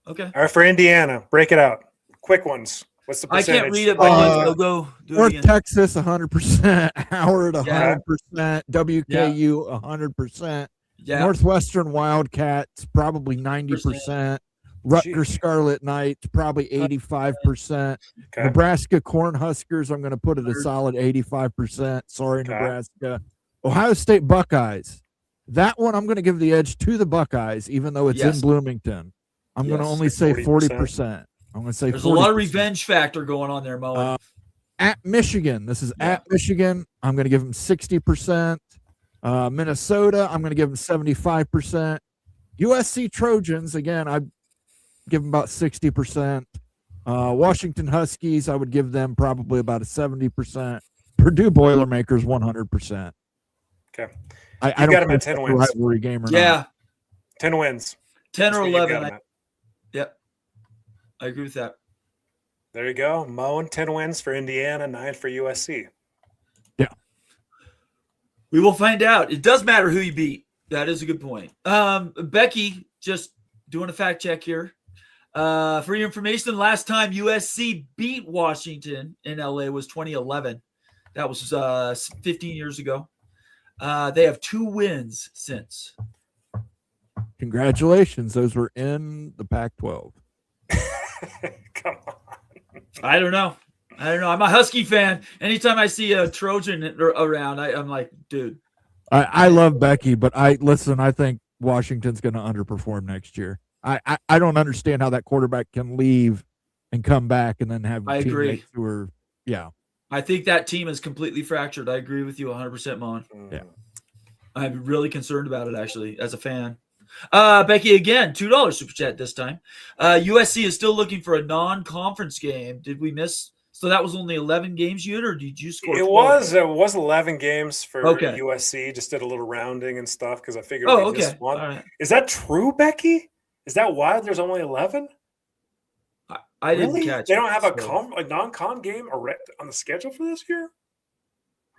Okay. All right, for Indiana, break it out. Quick ones. What's the percentage? I can't read it, but go do North it again. Texas, 100%. Howard, 100%. WKU, 100%. Yeah. Northwestern Wildcats, probably 90%. Rutgers Scarlet Knights, probably 85%. Okay. Nebraska Cornhuskers, I'm going to put it a solid 85%. Sorry, Nebraska. Ohio State Buckeyes. That one, I'm going to give the edge to the Buckeyes, even though it's in Bloomington. I'm going to only say 40%. I'm going to say there's 40%. a lot of revenge factor going on there, Mo. At Michigan, this is at Michigan. I'm going to give them 60%. Minnesota, I'm going to give them 75%. USC Trojans, again, I give them about 60%. Washington Huskies, I would give them probably about a 70%. Purdue Boilermakers, 100%. Okay. I don't got them at 10 wins. Rivalry game or not. 10 wins. 10 or That's what 11. Yep. I agree with that. There you go. Mo and 10 wins for Indiana, 9 for USC. Yeah. We will find out. It does matter who you beat. That is a good point. Becky, just doing a fact check here. For your information, the last time USC beat Washington in LA was 2011. That was 15 years ago. They have 2 wins since. Congratulations. Those were in the Pac-12. Come on. I don't know. I'm a Husky fan. Anytime I see a Trojan around, I'm like, dude. I love Becky, but I think Washington's going to underperform next year. I don't understand how that quarterback can leave and come back and then have teammates who are, I think that team is completely fractured. I agree with you 100%, Mon. Yeah. I'm really concerned about it, actually, as a fan. Becky, again, $2 super chat this time. USC is still looking for a non-conference game. Did we miss? So that was only 11 games, or did you score? It 12? was 11 games for USC. Just did a little rounding and stuff because I figured we missed one. Right. Is that true, Becky? Is that why there's only 11? I didn't catch. They don't have a non-con game on the schedule for this year.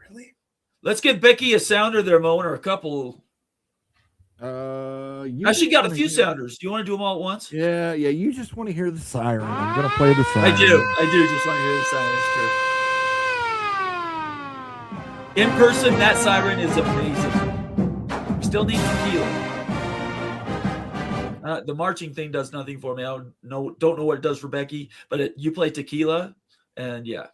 Really? Let's give Becky a sounder there, Mo, or a couple. You Actually, got a wanna few hear- sounders. Do you want to do them all at once? Yeah. You just want to hear the siren. I'm gonna play the siren. I do just want to hear the siren. It's true. In person, that siren is amazing. We still need tequila. The marching thing does nothing for me. I don't know what it does for Becky, but you play tequila, and yeah,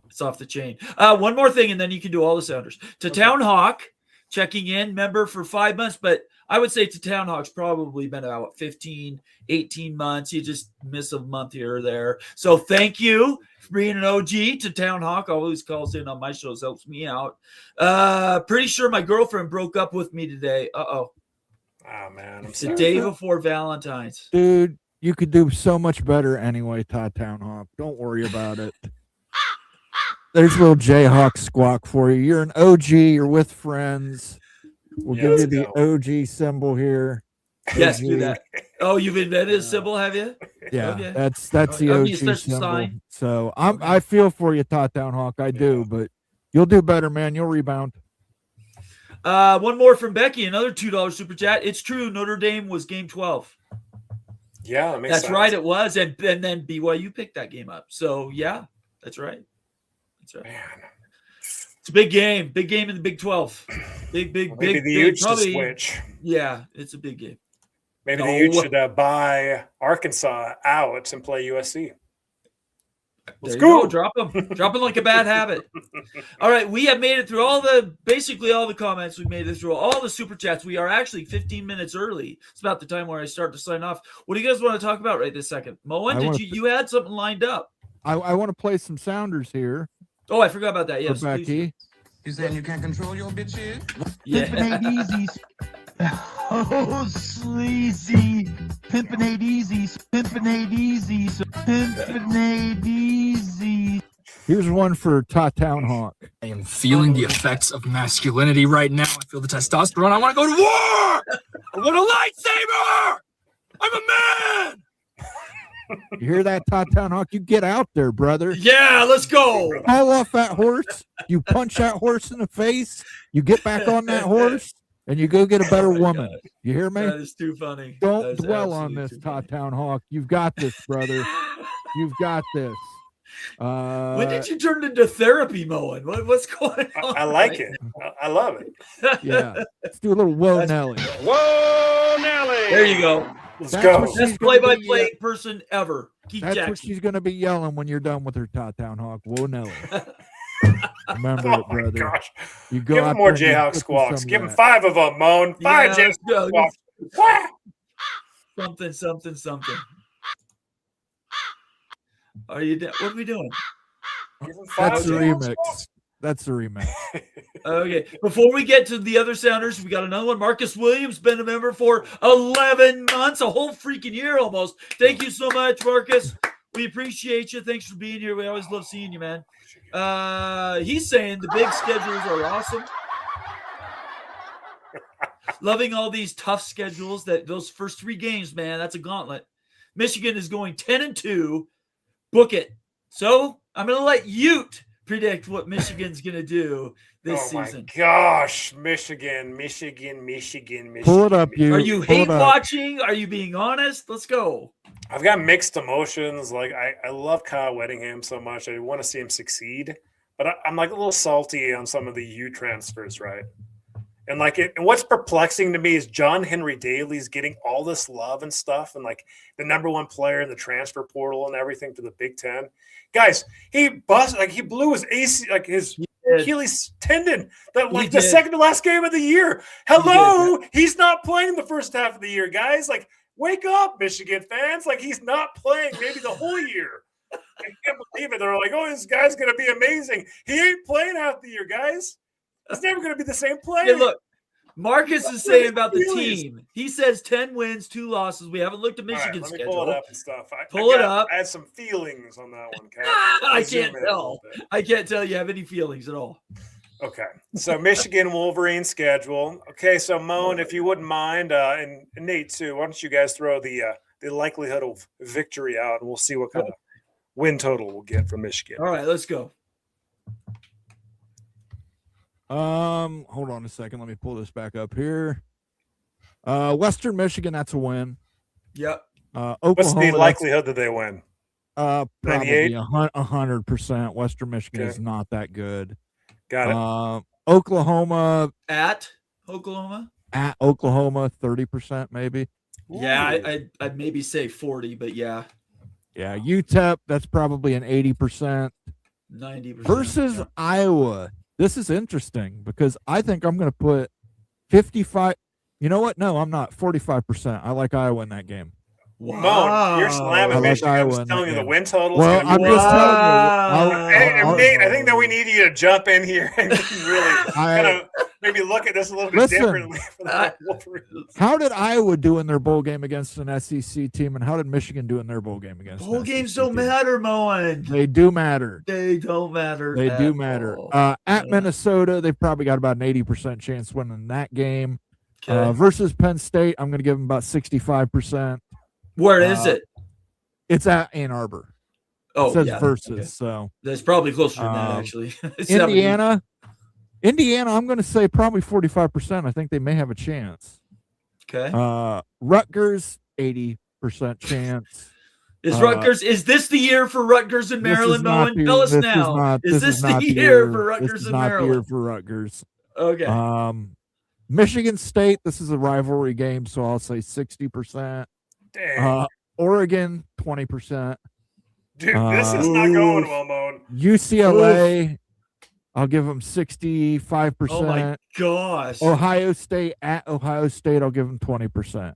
it's off the chain. One more thing, and then you can do all the sounders. To Town Hawk, checking in, member for 5 months, but I would say to Town Hawk's probably been about 15, 18 months. You just miss a month here or there. So thank you for being an OG to Town Hawk. Always calls in on my shows, helps me out. Pretty sure my girlfriend broke up with me today. Uh-oh. Oh, man. It's the day before Valentine's. Dude, you could do so much better anyway, Todd Town Hawk. Don't worry about it. There's a little Jayhawk squawk for you. You're an OG. You're with friends. We'll give you the OG symbol here. Yes, OG. do that. Oh, you've invented a symbol, have you? Yeah, Okay. that's the I OG mean, special symbol. sign. So I feel for you, Todd Town Hawk. I do, but you'll do better, man. You'll rebound. One more from Becky, another $2 super chat. It's true, Notre Dame was game 12. Yeah, that makes That's sense. right, it was. And then BYU picked that game up. So, yeah, that's right. That's right. Man. It's a big game. Big game in the Big 12. Big, Maybe big, the Utes to probably, switch. yeah, it's a big game. Maybe No. the Utes should buy Arkansas out and play USC. Let's There you go. Drop them. Drop them like a bad habit. All right. We have made it through basically all the comments. We've made it through all the super chats. We are actually 15 minutes early. It's about the time where I start to sign off. What do you guys want to talk about right this second? Moen, you had something lined up? I want to play some sounders here. Oh, I forgot about that. Yes, for Becky. please. You saying you can't control your bitch here? Yeah. Easy. Oh, sleazy. Pimpin' ain't easy. Pimpin' ain't easy. Pimpin' ain't easy. Here's one for Todd Town Hawk. I am feeling the effects of masculinity right now. I feel the testosterone. I want to go to war. I want a lightsaber. I'm a man. You hear that, Todd Town Hawk? You get out there, brother. Yeah, let's go. Haul off that horse. You punch that horse in the face. You get back on that horse, and you go get a better woman. You hear me? That is too funny. Don't That is dwell on absolutely this, too Todd funny. Town Hawk. You've got this, brother. You've got this. When did you turn into therapy, Moen? What's going on? I like it. I love it. Yeah. Let's do a little whoa, Nelly. Whoa, Nelly. There you go. Let's That's go. what she's Best gonna play-by-play be, person ever. Keith That's what Jackson. she's going to be yelling when you're done with her, Todd Town Hawk. Whoa, Nelly. Remember Oh it, my brother. gosh. You go Give out him more there and you Jayhawk put squawks. some Give of him that. 5 of them, Moan. 5 Yeah, Jayhawk let's go. squawks. Wah! Something. Are you? What are we doing? Give him 5 That's the Jayhawk remix. squawks. That's the remix. Okay. Before we get to the other sounders, we got another one. Marcus Williams, been a member for 11 months, a whole freaking year almost. Thank you so much, Marcus. We appreciate you. Thanks for being here. We always love seeing you, man. He's saying the big schedules are awesome. Loving all these tough schedules. Those first 3 games, man, that's a gauntlet. Michigan is going 10-2. Book it. So I'm going to let Ute predict what Michigan's going to do this season. Oh my gosh, Michigan. Pull it up, you. Are you Pull it hate up. watching? Are you being honest? Let's go. I've got mixed emotions. Like I love Kyle Whittingham so much. I want to see him succeed, but I'm like a little salty on some of the U transfers, right? And and what's perplexing to me is John Henry Daly's getting all this love and stuff, and like the #1 player in the transfer portal and everything for the Big Ten. Guys, he blew his AC, like his Achilles tendon, the second to last game of the year. Hello, he's not playing the first half of the year, guys. Like, wake up, Michigan fans! Like, he's not playing maybe the whole year. I can't believe it. They're like, oh, this guy's gonna be amazing. He ain't playing half the year, guys. It's never going to be the same player. Hey, look, Marcus is saying about the team. He says 10 wins, 2 losses. We haven't looked at Michigan's let me schedule. pull it up and stuff. Pull it up. I had some feelings on that one, Kat. I Zoom can't in a tell. little bit. I can't tell you have any feelings at all. Okay, so Michigan Wolverine schedule. Okay, so Moan, if you wouldn't mind, and Nate too, why don't you guys throw the likelihood of victory out, and we'll see what kind of win total we'll get from Michigan. All right, let's go. Hold on a second. Let me pull this back up here. Western Michigan, that's a win. Yep. Oklahoma, What's the likelihood that they win? Probably 98? 100%. Western Michigan Okay. is not that good. Got it. Oklahoma At Oklahoma. 30% maybe. Yeah, I'd maybe say 40, but yeah, Yeah, UTEP, that's probably an 80%. 90% Versus yeah. Iowa. This is interesting because I think I'm going to put 55. You know what? No, I'm not. 45%. I like Iowa in that game. Moan, you're slamming I like Michigan. I'm Iowa just in telling that you the game. win total. Well, I'm just telling you. Nate, I think that we need you to jump in here and really kind of maybe look at this a little bit differently. For the Wolverines. How did Iowa do in their bowl game against an SEC team, and how did Michigan do in their bowl game against? Bowl games don't matter, Moen. They do matter. They don't matter. They do matter. At Minnesota, they've probably got about an 80% chance winning that game. Okay. Versus Penn State, I'm going to give them about 65%. Where is it? It's at Ann Arbor. Oh, it says yeah. versus, Okay. so That's probably closer than that, actually. Indiana, I'm going to say probably 45%. I think they may have a chance. Okay. Rutgers, 80% chance. Is Rutgers? Is this the year for Rutgers and Maryland? Moen, tell us now. Is this the year for Rutgers and Maryland? Not the year for Rutgers. Okay. Michigan State. This is a rivalry game, so I'll say 60%. Dang. Oregon, 20%. Dude, this is not going well, Moan. UCLA, I'll give them 65%. Oh my gosh. Ohio State, I'll give them 20%.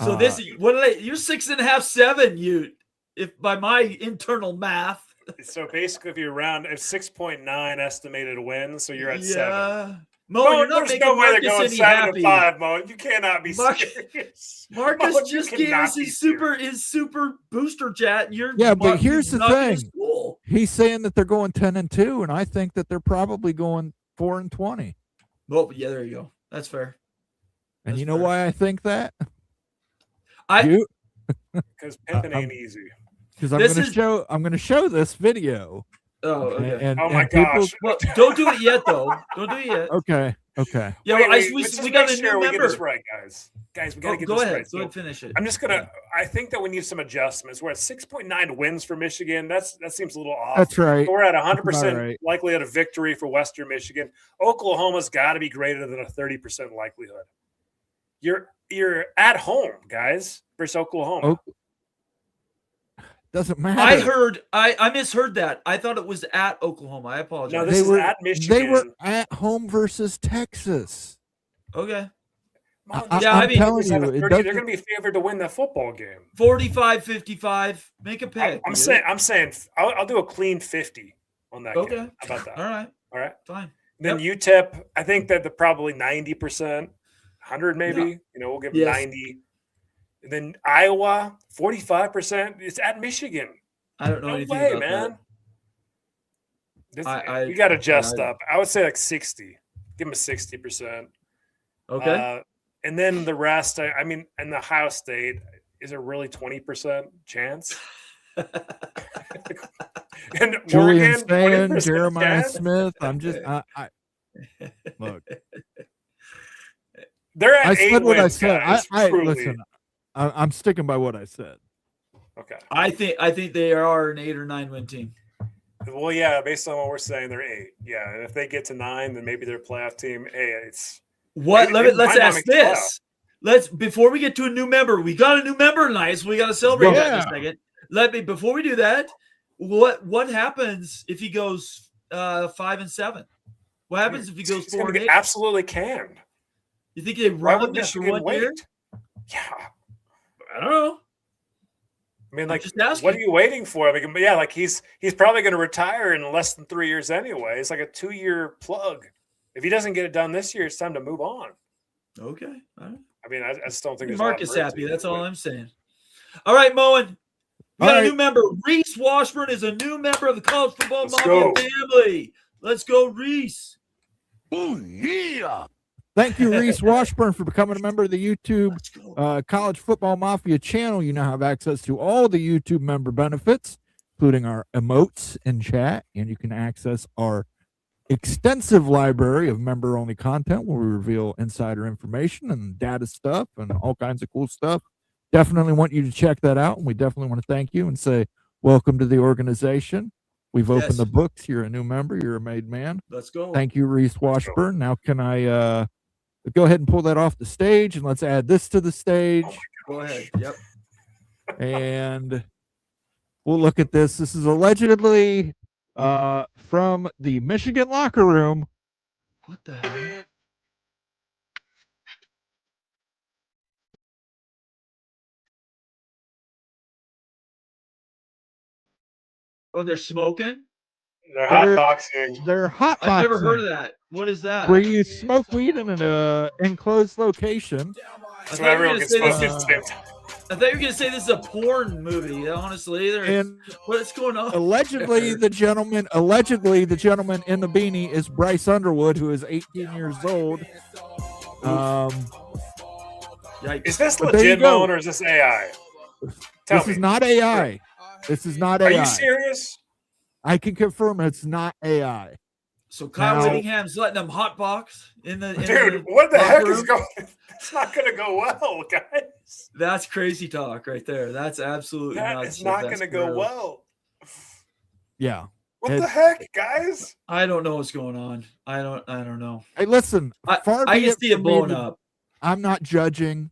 So this, you're 6.5, 7. If by my internal math. So basically, if you round, it's 6.9 estimated wins, so you're at 7. Mo, you're not there's making no way Marcus they're going any 7 happy. to 5, Mo. You cannot be serious. Marcus Mo, just you gave cannot us be his super booster chat. And you're but here's the knocking thing. school. He's saying that they're going 10-2, and I think that they're probably going 4-20. Well, yeah, there you go. That's fair. And That's you know fair. why I think that? Because pimping ain't easy. Because I'm going to show this video. Oh, okay. And, oh my and people, gosh. Well, don't do it yet, though. Don't do it yet. Okay. Yeah, Wait, we let's just got make a sure new we member. get this right, guys. Guys, we got to get Go this ahead. right. Go ahead, finish it. I'm just gonna. I think that we need some adjustments. We're at 6.9 wins for Michigan. That seems a little off. That's right. So we're at That's 100% about right. likelihood of victory for Western Michigan. Oklahoma's got to be greater than a 30% likelihood. You're at home, guys, versus Oklahoma. Doesn't matter. I misheard that. I thought it was at Oklahoma. I apologize. No, this is at Michigan. They were at home versus Texas. Okay. I'm mean, telling you, they're going to be favored to win that football game. 45-55. Make a pick. I'm saying I'll do a clean 50 on that Okay. game. How about that? All right. Fine. Then UTEP, I think that they're probably 90%, 100 maybe. Yeah. We'll give them 90. And then Iowa, 45%. It's at Michigan. I don't know anything about man. that. You got to adjust up. I would say like 60. Give them a 60%. Okay. And then the rest, I mean, and the Ohio State, is it really 20% chance? And Julian Oregon, Stan, 20% Jeremiah chance? Smith. I'm just look. They're at I 8 said what wins, I said. guys, I truly. listen. I'm sticking by what I said. Okay. I think they are an 8 or 9 win team. Well, yeah, based on what we're saying, they're 8. Yeah, and if they get to 9, then maybe they're a playoff team. Hey, it's what? maybe Let's might not ask make the this. Let's before we get to a new member. We got a new member tonight, so we got to celebrate that in a second. Before we do that. What happens if he goes 5-7? What happens if he goes 4-8? Absolutely canned. You think they Why run would him after Michigan 1 year? wait? Yeah. I don't know. I mean, I'm like, just asking. what are you waiting for? I mean, but yeah, like he's probably going to retire in less than 3 years anyway. It's like a 2-year plug. If he doesn't get it done this year, it's time to move on. Okay. All right. I mean, I just don't think there's Marcus a lot of happy. mercy That's in all it. I'm saying. All right, Moen. We got All a right. new member. Reese Washburn is a new member of the College Football Let's Mafia go. family. Let's go, Reese. Oh, yeah. Thank you, Reese Washburn, for becoming a member of the YouTube Let's go. College Football Mafia channel. You now have access to all the YouTube member benefits, including our emotes in chat, and you can access our extensive library of member-only content where we reveal insider information and data stuff and all kinds of cool stuff. Definitely want you to check that out, and we definitely want to thank you and say welcome to the organization. We've opened the books. You're a new member. You're a made man. Let's go. Thank you, Reese Washburn. Now can I go ahead and pull that off the stage, and let's add this to the stage. Go ahead. Yep. And we'll look at this. This is allegedly from the Michigan locker room. What the hell? Oh, they're smoking? They're hotboxing. They're hotboxing. I've never heard of that. What is that? Where you smoke weed in an enclosed location. So everyone can smoke at the same time. I thought you were going to say this is a porn movie. Honestly, And what's going on? allegedly, the gentleman in the beanie is Bryce Underwood, who is 18 years old. Is this legit, Moan, or is this AI? This is not AI. This is not AI. Are you serious? I can confirm it's not AI. So Kyle Whittingham's letting them hotbox in the dude. What the heck is going? It's not going to go well, guys. That's crazy talk right there. That's absolutely that is not going to go well. Yeah. What the heck, guys? I don't know what's going on. I don't know. Hey, listen. I can see it blowing up. I'm not judging.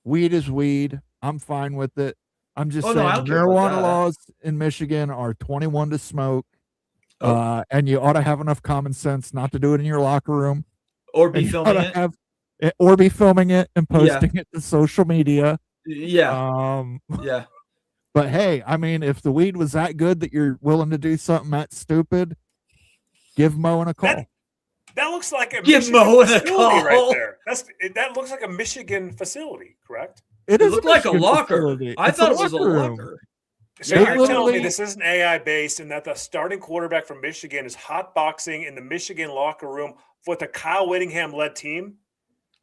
Weed is weed. I'm fine with it. I'm just saying the marijuana laws in Michigan are 21 to smoke. And you ought to have enough common sense not to do it in your locker room. Or be filming it. Or be filming it and posting it to social media. Yeah. Yeah. But hey, I mean, if the weed was that good that you're willing to do something that stupid, give Moen a call. That looks like a give Moen a call right there. That looks like a Michigan facility, correct? It looked like a locker. I thought it was a locker. So you're telling me this isn't AI based and that the starting quarterback from Michigan is hotboxing in the Michigan locker room with a Kyle Whittingham led team?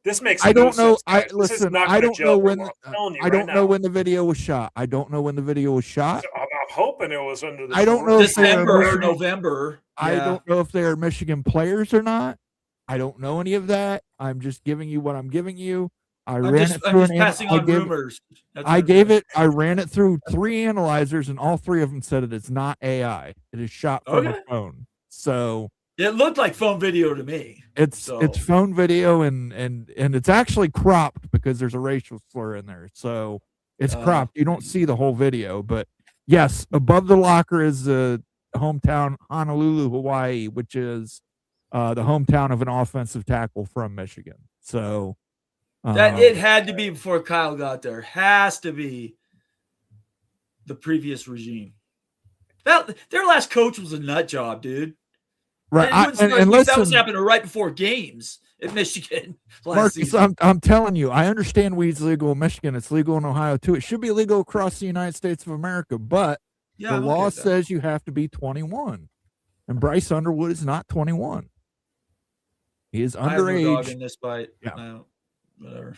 This makes I don't know. Sense, I don't know when the video was shot. I don't know when the video was shot. So I'm hoping it was under the I don't know December or November. I don't know if they're Michigan players or not. I don't know any of that. I'm just giving you what I'm giving you. I ran it through rumors. I ran it through 3 analyzers, and all 3 of them said it is not AI. It is shot from a phone. So it looked like phone video to me. It's phone video, and it's actually cropped because there's a racial slur in there. So it's cropped. You don't see the whole video, but yes, above the locker is the hometown Honolulu, Hawaii, which is the hometown of an offensive tackle from Michigan. So that it had to be before Kyle got there. Has to be the previous regime. Their last coach was a nut job, dude. Right, and listen, that was happening right before games in Michigan. Marcus, I'm telling you, I understand weed's legal in Michigan. It's legal in Ohio too. It should be legal across the United States of America, but the law says you have to be 21, and Bryce Underwood is not 21. He is underage. No dog in this fight. Yeah. Whatever.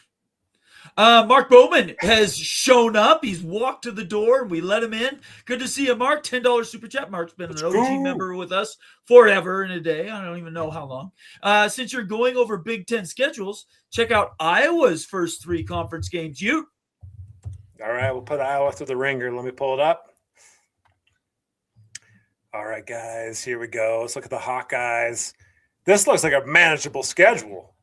Mark Bowman has shown up. He's walked to the door and we let him in. Good to see you, Mark. $10 super chat. Mark's been an OG member with us forever and a day. I don't even know how long. Since you're going over Big Ten schedules, check out Iowa's first 3 conference games. All right, we'll put Iowa through the ringer. Let me pull it up. All right, guys, here we go. Let's look at the Hawkeyes. This looks like a manageable schedule.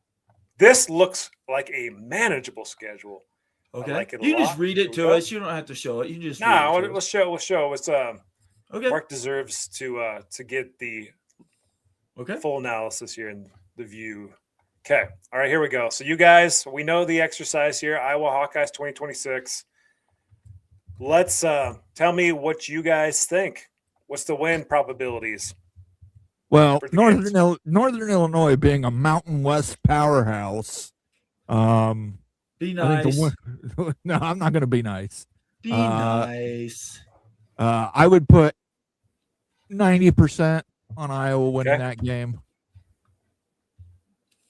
Okay. Like it you can just read it to us. You don't have to show it. You can just read it. We'll show. It's okay. Mark deserves to get the full analysis here in the view. Okay. All right, here we go. So you guys, we know the exercise here. Iowa Hawkeyes 2026. Let's tell me what you guys think. What's the win probabilities? Well, Northern Illinois being a Mountain West powerhouse. Be nice. No, I'm not going to be nice. Be nice. I would put 90% on Iowa winning that game.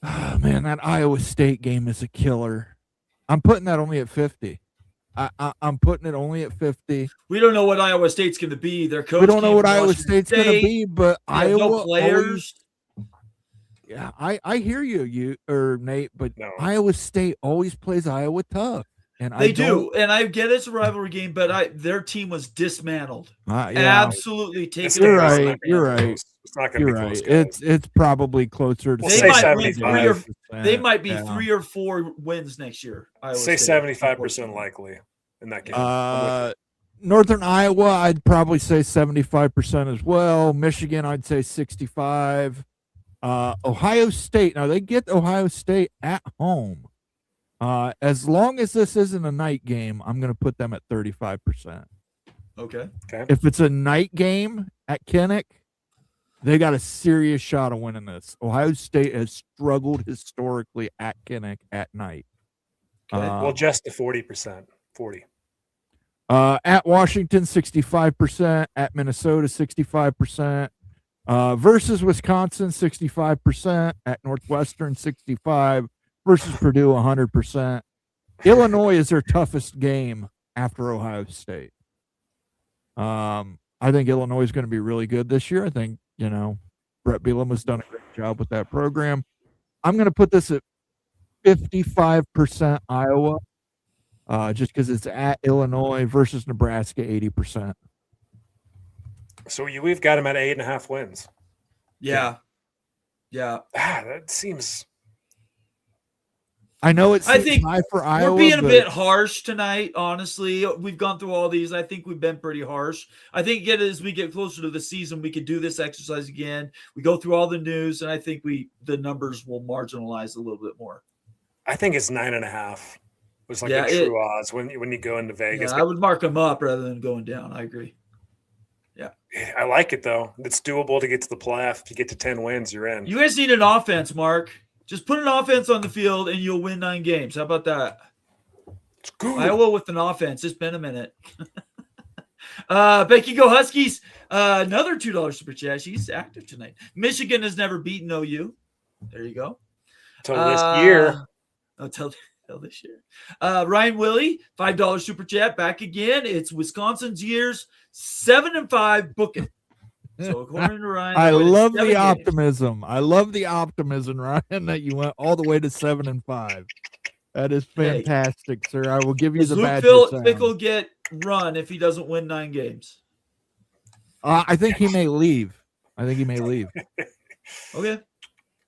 Oh, man, that Iowa State game is a killer. I'm putting that only at 50. I'm putting it only at 50. We don't know what Iowa State's going to be. Their coach. We don't know what Iowa State's going to be, but Iowa no players. Yeah, I hear you, Nate, but No. Iowa State always plays Iowa tough, and They do, and I get it's a rivalry game, but their team was dismantled. Yeah, Absolutely taken. You're It's right. not You're gonna be right. close. It's not going to You're be right. close. Guys. It's probably closer to. We'll They say might win 75. They might be Yeah. 3 or 4 wins next year. Iowa Say State, 75% likely in that game. Northern Iowa, I'd probably say 75% as well. Michigan, I'd say 65. Ohio State. Now they get Ohio State at home. As long as this isn't a night game, I'm going to put them at 35%. Okay. If it's a night game at Kinnick, they got a serious shot of winning this. Ohio State has struggled historically at Kinnick at night. Well, just the 40%. 40. At Washington, 65%. At Minnesota, 65%. Versus Wisconsin, 65%. At Northwestern, 65%. Versus Purdue, 100%. Illinois is their toughest game after Ohio State. I think Illinois is going to be really good this year. I think, Brett Bielema has done a great job with that program. I'm going to put this at 55% Iowa, just because it's at Illinois versus Nebraska, 80%. So we've got them at 8.5 wins. Yeah. That seems. I know it's I think high for Iowa. We're being a bit harsh tonight, honestly. We've gone through all these. I think we've been pretty harsh. I think as we get closer to the season, we could do this exercise again. We go through all the news, and I think the numbers will marginalize a little bit more. I think it's 9.5. Was like the true odds when you go into Vegas. Yeah, I would mark them up rather than going down. I agree. Yeah. I like it, though. It's doable to get to the playoff. If you get to 10 wins, you're in. You guys need an offense, Mark. Just put an offense on the field and you'll win 9 games. How about that? It's good. Iowa with an offense. It's been a minute. Becky Go Huskies. Another $2 super chat. She's active tonight. Michigan has never beaten OU. There you go. Till this year. Till this year. Ryan Willie, $5 super chat. Back again. It's Wisconsin's years 7-5. Book it. So according to Ryan, I love the games. optimism. I love the optimism, Ryan, that you went all the way to 7-5. That is fantastic, sir. I will give you Does the Luke badge. Fickell get run if he doesn't win 9 games? I think he may leave. Okay. I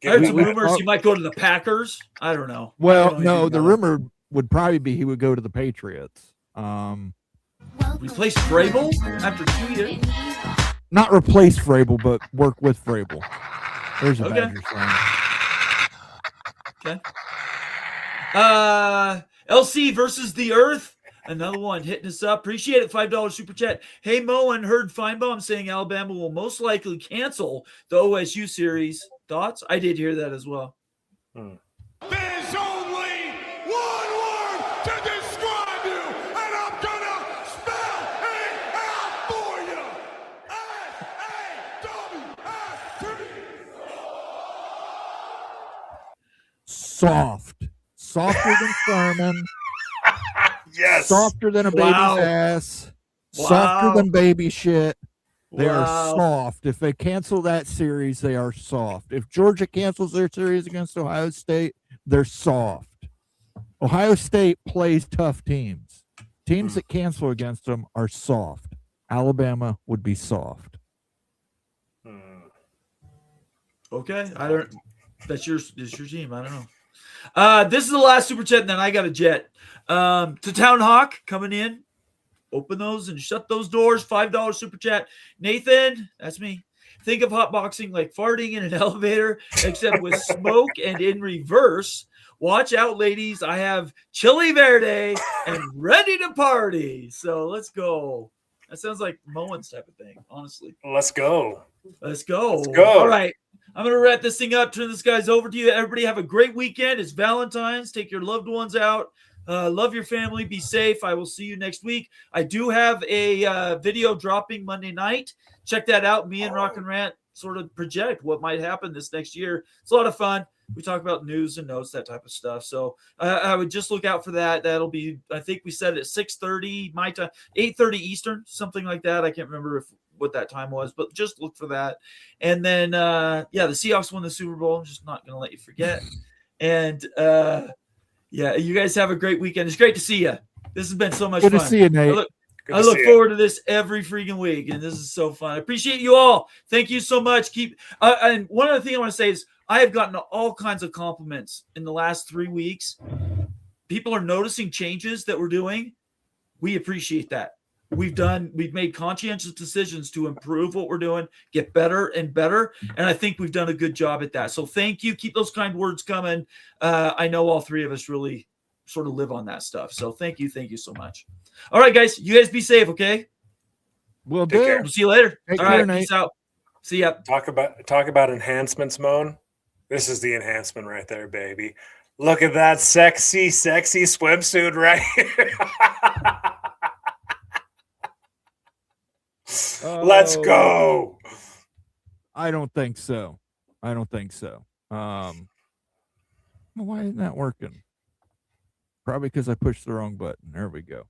Get heard me some that. rumors he might go to the Packers. I don't know. Well, no, the rumor would probably be he would go to the Patriots. Replace Vrabel after 2 years. Not replace Vrabel, but work with Vrabel. There's a Badgers fan. Okay. LC versus the Earth. Another one hitting us up. Appreciate it. $5 super chat. Hey, Moen, heard Feinbaum saying Alabama will most likely cancel the OSU series. Thoughts? I did hear that as well. There's only one word to describe you, and I'm gonna spell it out for you. S-A-W-S-T. Soft. Softer than Furman. Yes. Softer than a baby's ass. Softer than baby shit. They are soft. If they cancel that series, they are soft. If Georgia cancels their series against Ohio State, they're soft. Ohio State plays tough teams. Teams that cancel against them are soft. Alabama would be soft. Okay. That's your team. I don't know. This is the last super chat, and then I got a jet. To Town Hawk coming in. Open those and shut those doors. $5 super chat. Nathan, that's me. Think of hotboxing like farting in an elevator, except with smoke and in reverse. Watch out, ladies. I have Chili Verde and ready to party. So let's go. That sounds like Moen's type of thing, honestly. Let's go. Let's go. Let's go. All right. I'm going to wrap this thing up. Turn this guys over to you. Everybody have a great weekend. It's Valentine's. Take your loved ones out. Love your family. Be safe. I will see you next week. I do have a video dropping Monday night. Check that out. Me and Rock and Rant sort of project what might happen this next year. It's a lot of fun. We talk about news and notes, that type of stuff. So I would just look out for that. That'll be, I think we said it at 6:30 my time, 8:30 Eastern, something like that. I can't remember if what that time was, but just look for that. And then, the Seahawks won the Super Bowl. I'm just not going to let you forget. And, you guys have a great weekend. It's great to see you. This has been so much fun. Good to see you, Nate. I look forward to this every freaking week, and this is so fun. I appreciate you all. Thank you so much. And one other thing I want to say is I have gotten all kinds of compliments in the last 3 weeks. People are noticing changes that we're doing. We appreciate that. We've made conscientious decisions to improve what we're doing, get better and better. And I think we've done a good job at that. So thank you. Keep those kind words coming. I know all three of us really sort of live on that stuff. So thank you. Thank you so much. All right, guys, you guys be safe. Okay. We'll do. We'll see you later. Take all care, right. Nate. Peace out. See ya. Talk about enhancements, Moan. This is the enhancement right there, baby. Look at that sexy swimsuit right here. Let's go. I don't think so. Why isn't that working? Probably because I pushed the wrong button. There we go.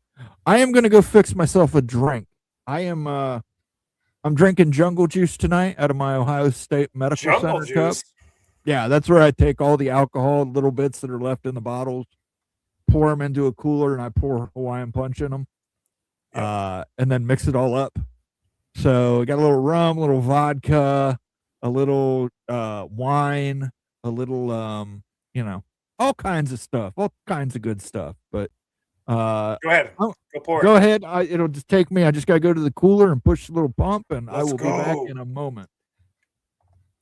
I am going to go fix myself a drink. I'm drinking jungle juice tonight out of my Ohio State Medical Jungle Center cup. juice. Yeah, that's where I take all the alcohol, little bits that are left in the bottles, pour them into a cooler, and I pour Hawaiian Punch in them, and then mix it all up. So I got a little rum, a little vodka, a little wine, a little, all kinds of stuff, all kinds of good stuff. But go ahead, go pour it. Go ahead. It'll just take me. I just got to go to the cooler and push the little pump, and I will be back in a moment.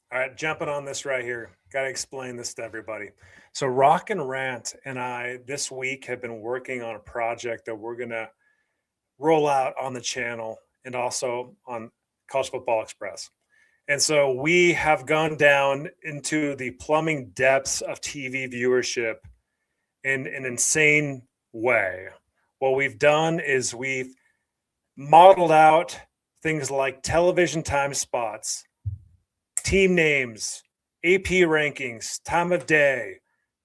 All right, jumping on this right here. Got to explain this to everybody. So Rock and Rant and I this week have been working on a project that we're going to roll out on the channel and also on College Football Express. And so we have gone down into the plumbing depths of TV viewership in an insane way. What we've done is we've modeled out things like television time spots, team names, AP rankings, time of day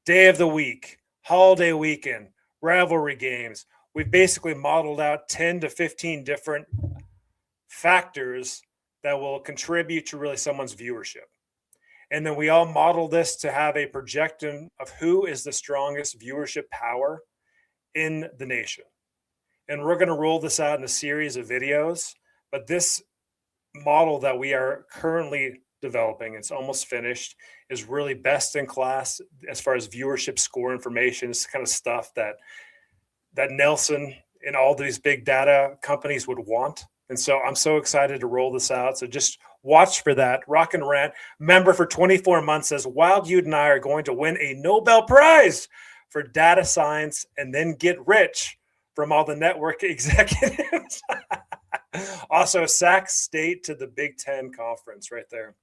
of the week, holiday weekend, rivalry games. We've basically modeled out 10 to 15 different factors that will contribute to really someone's viewership. And then we all model this to have a projection of who is the strongest viewership power in the nation. And we're going to roll this out in a series of videos, but this model that we are currently developing, it's almost finished, is really best in class as far as viewership score information. It's kind of stuff that Nelson and all these big data companies would want. And so I'm so excited to roll this out. So just watch for that. Rock and Rant member for 24 months says, Wild Dude and I are going to win a Nobel Prize for data science and then get rich from all the network executives. Also, Sac State to the Big Ten Conference right there.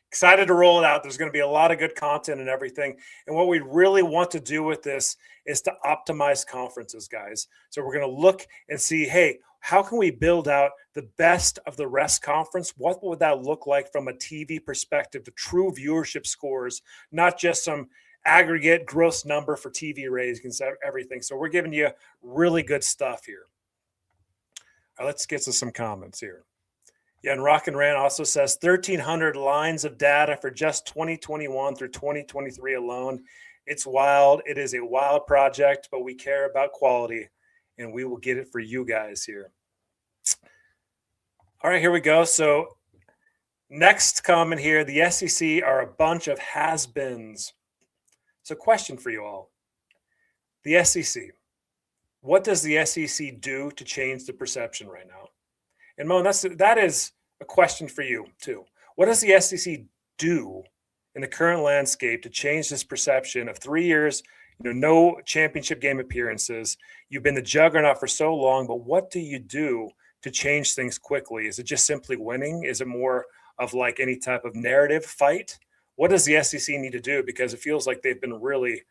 Excited to roll it out. There's going to be a lot of good content and everything. And what we really want to do with this is to optimize conferences, guys. So we're going to look and see, hey, how can we build out the best of the rest conference? What would that look like from a TV perspective, the true viewership scores, not just some aggregate gross number for TV ratings and everything. So we're giving you really good stuff here. All right, let's get to some comments here. Yeah, and Rock and Rant also says 1,300 lines of data for just 2021 through 2023 alone. It's wild. It is a wild project, but we care about quality, and we will get it for you guys here. All right, here we go. So next comment here, the SEC are a bunch of has-beens. So question for you all. The SEC, what does the SEC do to change the perception right now? And Moan, that is a question for you too. What does the SEC do in the current landscape to change this perception of 3 years, no championship game appearances? You've been the juggernaut for so long, but what do you do to change things quickly? Is it just simply winning? Is it more of like any type of narrative fight? What does the SEC need to do? Because it feels like they've been really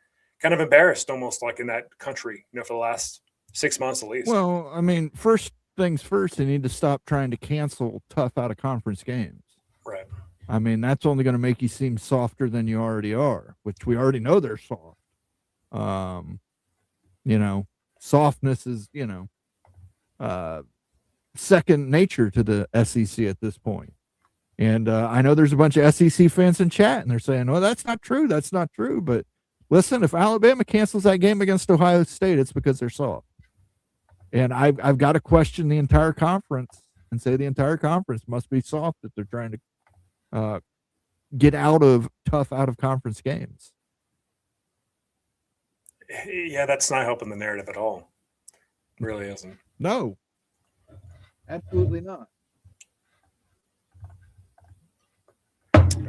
kind of embarrassed almost like in that country, for the last 6 months at least. Well, I mean, first things first, they need to stop trying to cancel tough out of conference games. Right. I mean, that's only going to make you seem softer than you already are, which we already know they're soft. Softness is, second nature to the SEC at this point. And I know there's a bunch of SEC fans in chat, and they're saying, "Oh, that's not true. That's not true." But listen, if Alabama cancels that game against Ohio State, it's because they're soft. And I've got to question the entire conference and say the entire conference must be soft if they're trying to get out of tough out of conference games. Yeah, that's not helping the narrative at all. It really isn't. No, absolutely not.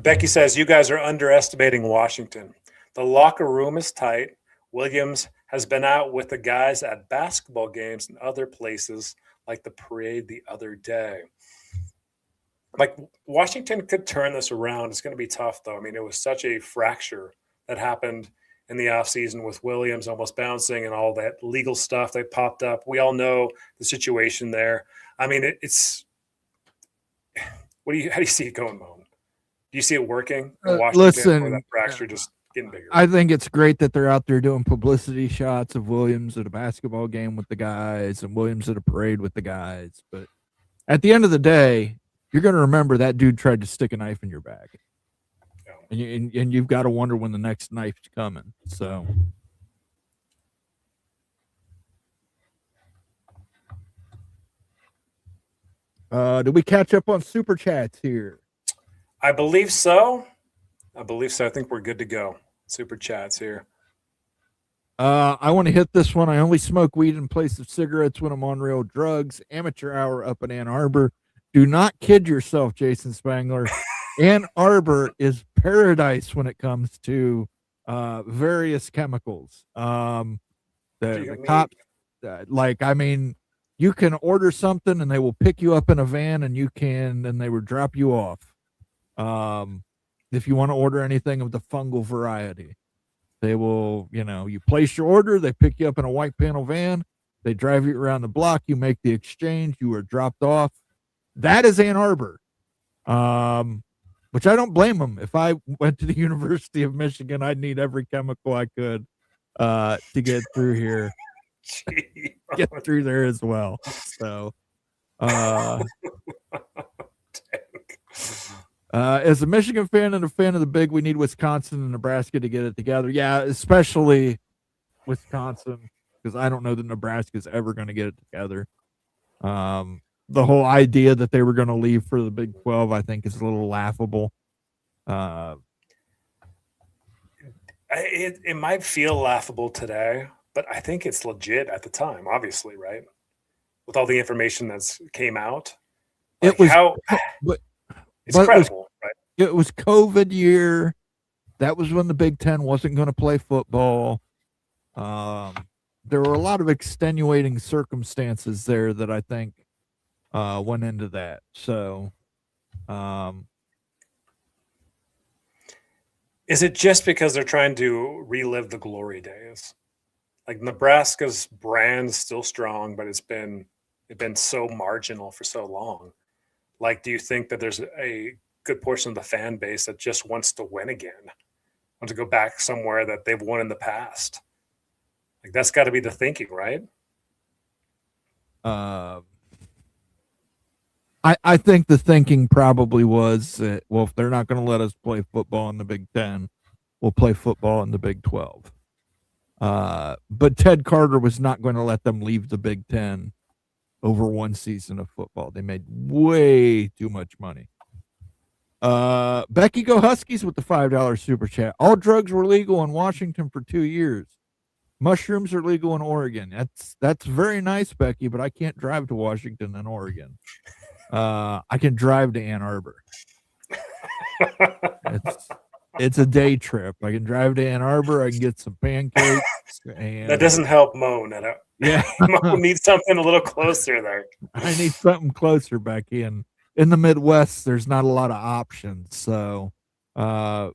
Becky says, you guys are underestimating Washington. The locker room is tight. Williams has been out with the guys at basketball games and other places like the parade the other day. Like, Washington could turn this around. It's going to be tough, though. I mean, it was such a fracture that happened in the offseason with Williams almost bouncing and all that legal stuff that popped up. We all know the situation there. I mean, it's – how do you see it going, Moan? Do you see it working in Washington, listen, or that fracture just getting bigger? I think it's great that they're out there doing publicity shots of Williams at a basketball game with the guys and Williams at a parade with the guys. But at the end of the day, you're going to remember that dude tried to stick a knife in your back. Yeah. And you've got to wonder when the next knife's coming. So. Did we catch up on Super Chats here? I believe so. I think we're good to go. Super Chats here. I want to hit this one. I only smoke weed in place of cigarettes when I'm on real drugs. Amateur hour up in Ann Arbor. Do not kid yourself, Jason Spangler. Ann Arbor is paradise when it comes to various chemicals. The cops, you can order something and they will pick you up in a van and they will drop you off. If you want to order anything of the fungal variety, they will, you place your order, they pick you up in a white panel van, they drive you around the block, you make the exchange, you are dropped off. That is Ann Arbor. Which I don't blame them. If I went to the University of Michigan, I'd need every chemical I could to get through here. Get through there as well. So as a Michigan fan and a fan of the Big, we need Wisconsin and Nebraska to get it together. Yeah, especially Wisconsin, because I don't know that Nebraska's ever going to get it together. The whole idea that they were going to leave for the Big 12, I think, is a little laughable. It might feel laughable today, but I think it's legit at the time, obviously, right? With all the information that's came out. It's credible, right? It was COVID year. That was when the Big Ten wasn't going to play football. There were a lot of extenuating circumstances there that I think went into that. So, is it just because they're trying to relive the glory days? Like, Nebraska's brand's still strong, but it's been so marginal for so long. Like, do you think that there's a good portion of the fan base that just wants to win again, wants to go back somewhere that they've won in the past? Like, that's got to be the thinking, right? I think the thinking probably was that, well, if they're not going to let us play football in the Big Ten, we'll play football in the Big 12. But Ted Carter was not going to let them leave the Big Ten over one season of football. They made way too much money. Becky Go Huskies with the $5 super chat. All drugs were legal in Washington for 2 years. Mushrooms are legal in Oregon. That's very nice, Becky, but I can't drive to Washington and Oregon. I can drive to Ann Arbor. It's a day trip. I can drive to Ann Arbor. I can get some pancakes. And that doesn't help Moan. Yeah, Moan needs something a little closer there. I need something closer, Becky. And in the Midwest, there's not a lot of options. So Ann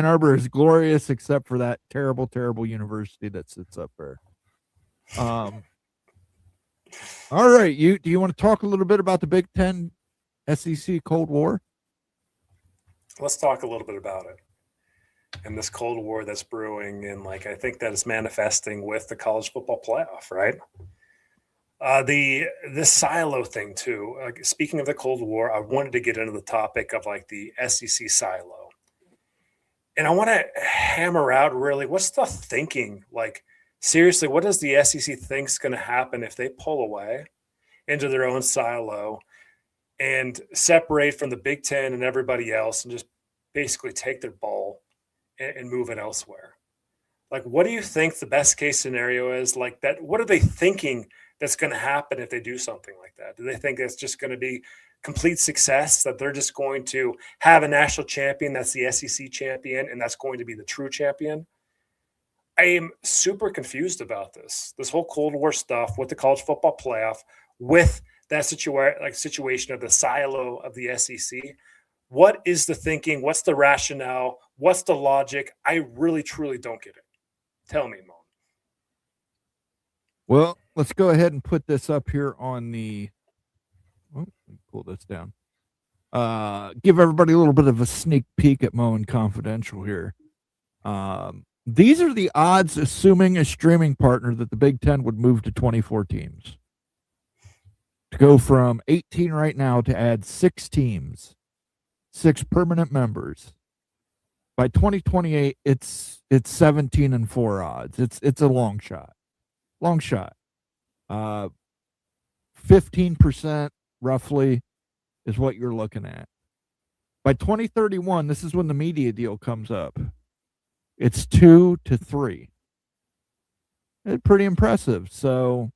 Arbor is glorious, except for that terrible, terrible university that sits up there. All right, do you want to talk a little bit about the Big Ten SEC Cold War? Let's talk a little bit about it. And this Cold War that's brewing, and I think that is manifesting with the college football playoff, right? The silo thing too. Speaking of the Cold War, I wanted to get into the topic of like the SEC silo, and I want to hammer out really what's the thinking. Like seriously, what does the SEC think's going to happen if they pull away into their own silo and separate from the Big Ten and everybody else, and just basically take their ball and move it elsewhere? Like, what do you think the best case scenario is? Like that, what are they thinking that's going to happen if they do something like that? Do they think it's just going to be complete success, that they're just going to have a national champion that's the SEC champion and that's going to be the true champion? I am super confused about this whole Cold War stuff with the college football playoff, with that situation of the silo of the SEC. What is the thinking? What's the rationale? What's the logic? I really, truly don't get it. Tell me, Mo. Well, let's go ahead and put this up here on the. Oh, let me pull this down. Give everybody a little bit of a sneak peek at Mo and Confidential here. These are the odds, assuming a streaming partner, that the Big Ten would move to 24 teams. To go from 18 right now to add 6 teams, 6 permanent members. By 2028, it's 17-4 odds. It's a long shot. Long shot. 15% roughly is what you're looking at. By 2031, this is when the media deal comes up. It's 2-3. It's pretty impressive. So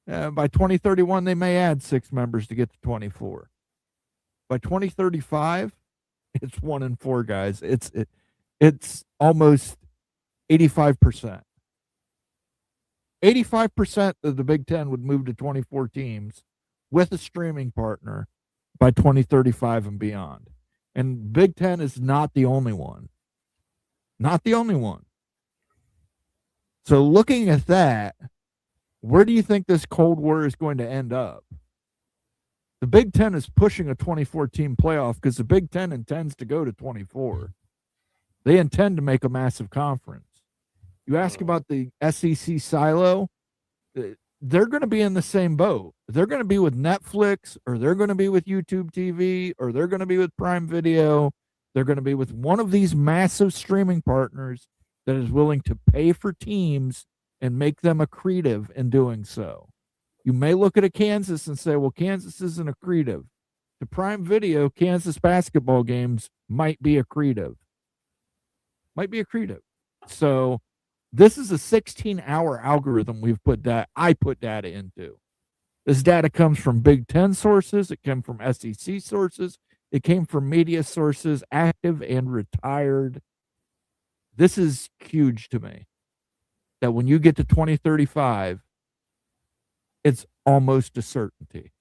by 2031, they may add 6 members to get to 24. By 2035, it's 1-4, guys. It's almost 85%. 85% of the Big Ten would move to 24 teams with a streaming partner by 2035 and beyond. And Big Ten is not the only one. Not the only one. So looking at that, where do you think this Cold War is going to end up? The Big Ten is pushing a 24-team playoff because the Big Ten intends to go to 24. They intend to make a massive conference. You ask about the SEC silo, they're going to be in the same boat. They're going to be with Netflix, or they're going to be with YouTube TV, or they're going to be with Prime Video. They're going to be with one of these massive streaming partners that is willing to pay for teams and make them accretive in doing so. You may look at a Kansas and say, well, Kansas isn't accretive. To Prime Video, Kansas basketball games might be accretive. Might be accretive. So this is a 16-hour algorithm I put data into. This data comes from Big Ten sources. It came from SEC sources. It came from media sources, active and retired. This is huge to me, that when you get to 2035, it's almost a certainty.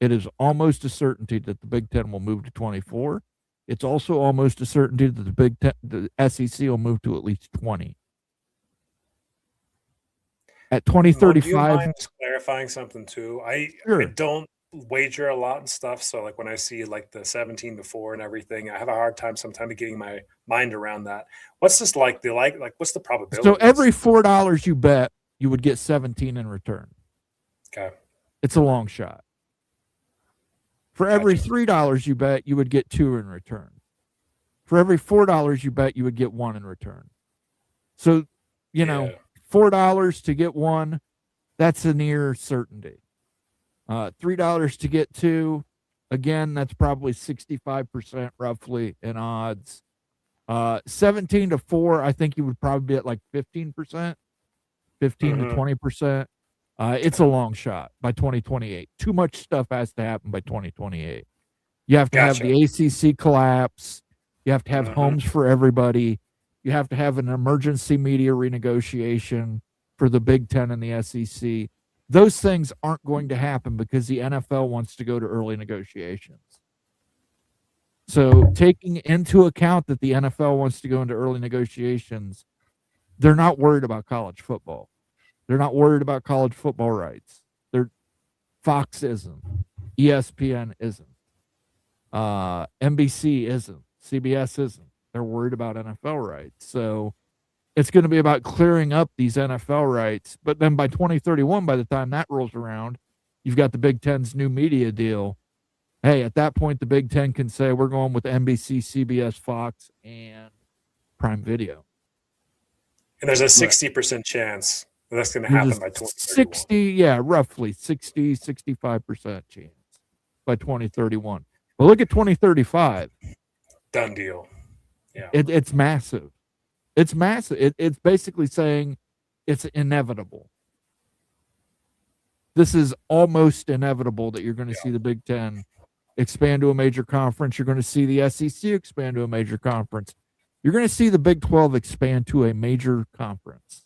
It is almost a certainty that the Big Ten will move to 24. It's also almost a certainty that the SEC will move to at least 20. At 2035, do you mind just clarifying something too? Sure. I don't wager a lot and stuff, so like when I see like the 17-4 and everything, I have a hard time sometimes getting my mind around that. What's this like? What's the probability? So every $4 you bet, you would get 17 in return. Okay. It's a long shot. For every $3 you bet, you would get 2 in return. For every $4 you bet, you would get 1 in return. So, $4 to get 1, that's a near certainty. $3 to get 2, again, that's probably 65% roughly in odds. 17-4, I think you would probably be at like 15%, 15 to 20%. It's a long shot by 2028. Too much stuff has to happen by 2028. You have to have the ACC collapse. You have to have homes for everybody. You have to have an emergency media renegotiation for the Big Ten and the SEC. Those things aren't going to happen because the NFL wants to go to early negotiations. So taking into account that the NFL wants to go into early negotiations, they're not worried about college football. They're not worried about college football rights. Fox isn't. ESPN isn't. NBC isn't. CBS isn't. They're worried about NFL rights. So It's going to be about clearing up these NFL rights. But then by 2031, by the time that rolls around, you've got the Big Ten's new media deal. Hey, at that point, the Big Ten can say, we're going with NBC, CBS, Fox, and Prime Video. And there's a 60% chance that that's going to happen by 2031. Roughly 60, 65% chance by 2031. But look at 2035. Done deal. Yeah. It's massive. It's massive. It's basically saying it's inevitable. This is almost inevitable that you're going to see the Big Ten expand to a major conference. You're going to see the SEC expand to a major conference. You're going to see the Big 12 expand to a major conference.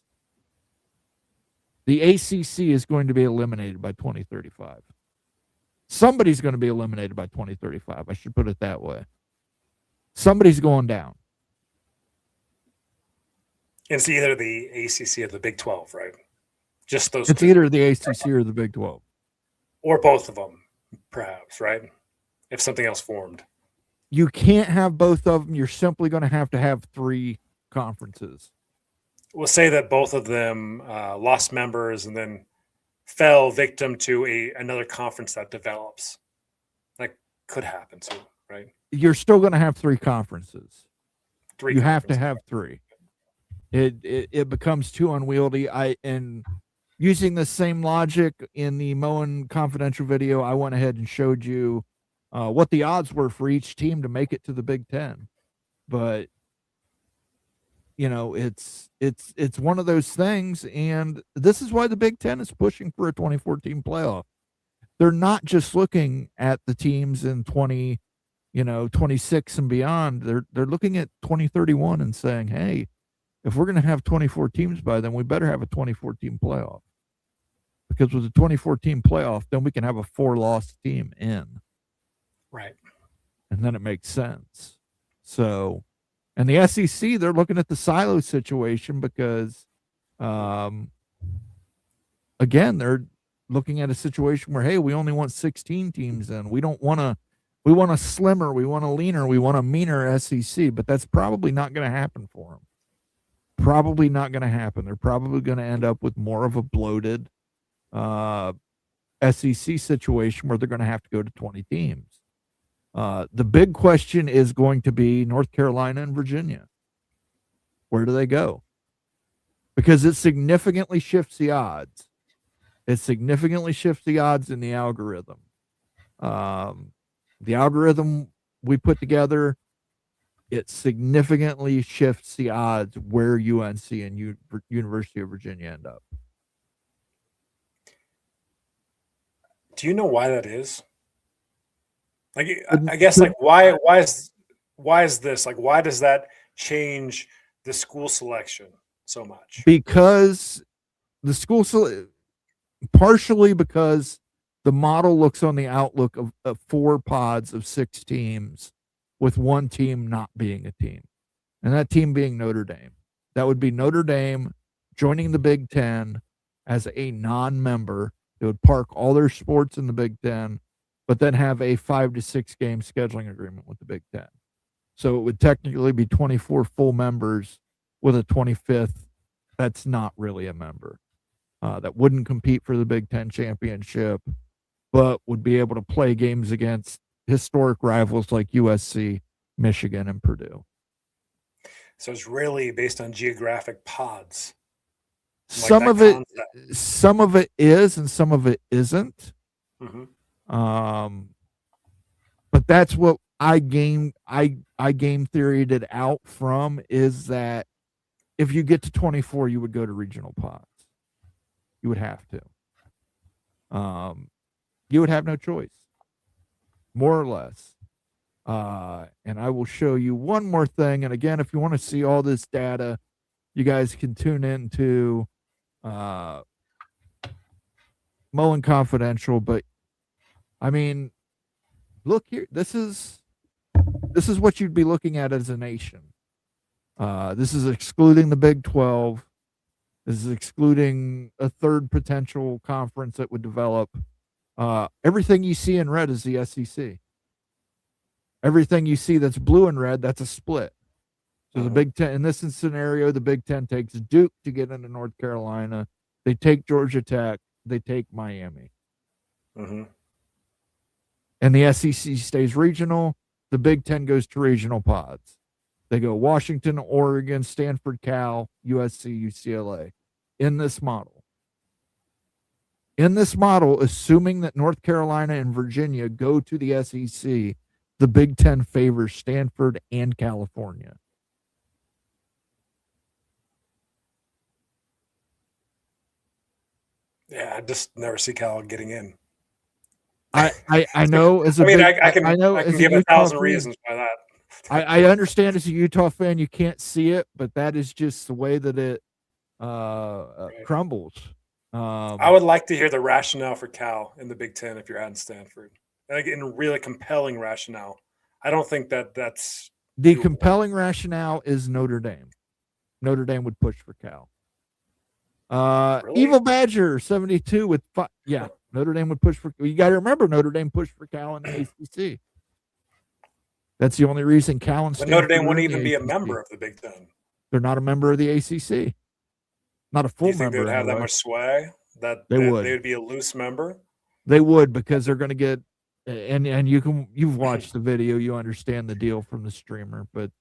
The ACC is going to be eliminated by 2035. Somebody's going to be eliminated by 2035. I should put it that way. Somebody's going down. It's either the ACC or the Big 12, right? Just those It's two. either the ACC or the Big 12. Or both of them, perhaps, right? If something else formed. You can't have both of them. You're simply going to have 3 conferences. We'll say that both of them lost members and then fell victim to another conference that develops. That could happen too, right? You're still going to have 3 conferences. You have to have 3. It becomes too unwieldy. And using the same logic in the Moen Confidential video, I went ahead and showed you what the odds were for each team to make it to the Big Ten. But it's one of those things, and this is why the Big Ten is pushing for a 2014 playoff. They're not just looking at the teams in 26 and beyond. They're looking at 2031 and saying, hey, if we're going to have 24 teams by then, we better have a 2014 playoff. Because with the 2014 playoff, then we can have a 4-loss team in. Right. And then it makes sense. So, and the SEC, they're looking at the silo situation because, again, they're looking at a situation where, hey, we only want 16 teams in. We want a slimmer, we want a leaner, we want a meaner SEC, but that's probably not going to happen for them. Probably not going to happen. They're probably going to end up with more of a bloated SEC situation where they're going to have to go to 20 teams. The big question is going to be North Carolina and Virginia. Where do they go? Because it significantly shifts the odds. It significantly shifts the odds in the algorithm. The algorithm we put together, it significantly shifts the odds where UNC and University of Virginia end up. Do you know why that is? Like, I guess, like, why is this? Like, why does that change the school selection so much? Because the school, partially because the model looks on the outlook of 4 pods of 6 teams, with one team not being a team, and that team being Notre Dame. That would be Notre Dame joining the Big Ten as a non-member. They would park all their sports in the Big Ten, but then have a 5 to 6 game scheduling agreement with the Big Ten. So it would technically be 24 full members with a 25th that's not really a member. That wouldn't compete for the Big Ten championship, but would be able to play games against historic rivals like USC, Michigan, and Purdue. So it's really based on geographic pods. Some of it is, and some of it isn't. Mm-hmm. But that's what I game theoried it out from, is that if you get to 24, you would go to regional pods. You would have to. You would have no choice, more or less. And I will show you one more thing. And again, if you want to see all this data, you guys can tune into Moen Confidential. But I mean, look here. This is what you'd be looking at as a nation. This is excluding the Big 12. This is excluding a third potential conference that would develop. Everything you see in red is the SEC. Everything you see that's blue and red, that's a split. So the Big Ten, in this scenario, the Big Ten takes Duke to get into North Carolina. They take Georgia Tech. They take Miami. Mm-hmm. And the SEC stays regional. The Big Ten goes to regional pods. They go Washington, Oregon, Stanford, Cal, USC, UCLA in this model. In this model, assuming that North Carolina and Virginia go to the SEC, the Big Ten favors Stanford and California. Yeah, I just never see Cal getting in. I know as a I can give 1,000 reasons why that. I understand as a Utah fan you can't see it, but that is just the way that it crumbles. I would like to hear the rationale for Cal in the Big Ten if you're out in Stanford. Like, in a really compelling rationale. I don't think that's the doable. compelling rationale is Notre Dame. Notre Dame would push for Cal. Really? Evil Badger 72 with Notre Dame would push for. You got to remember Notre Dame pushed for Cal in the ACC. That's the only reason Cal and But Stanford Notre Dame wouldn't are in the even be a ACC. member of the Big Ten. They're not a member of the ACC. Not a Do full you think member. they would have that anyway. much sway? That They would. They would be a loose member. They would, because they're going to get, and you've watched the video, you understand the deal from the streamer. But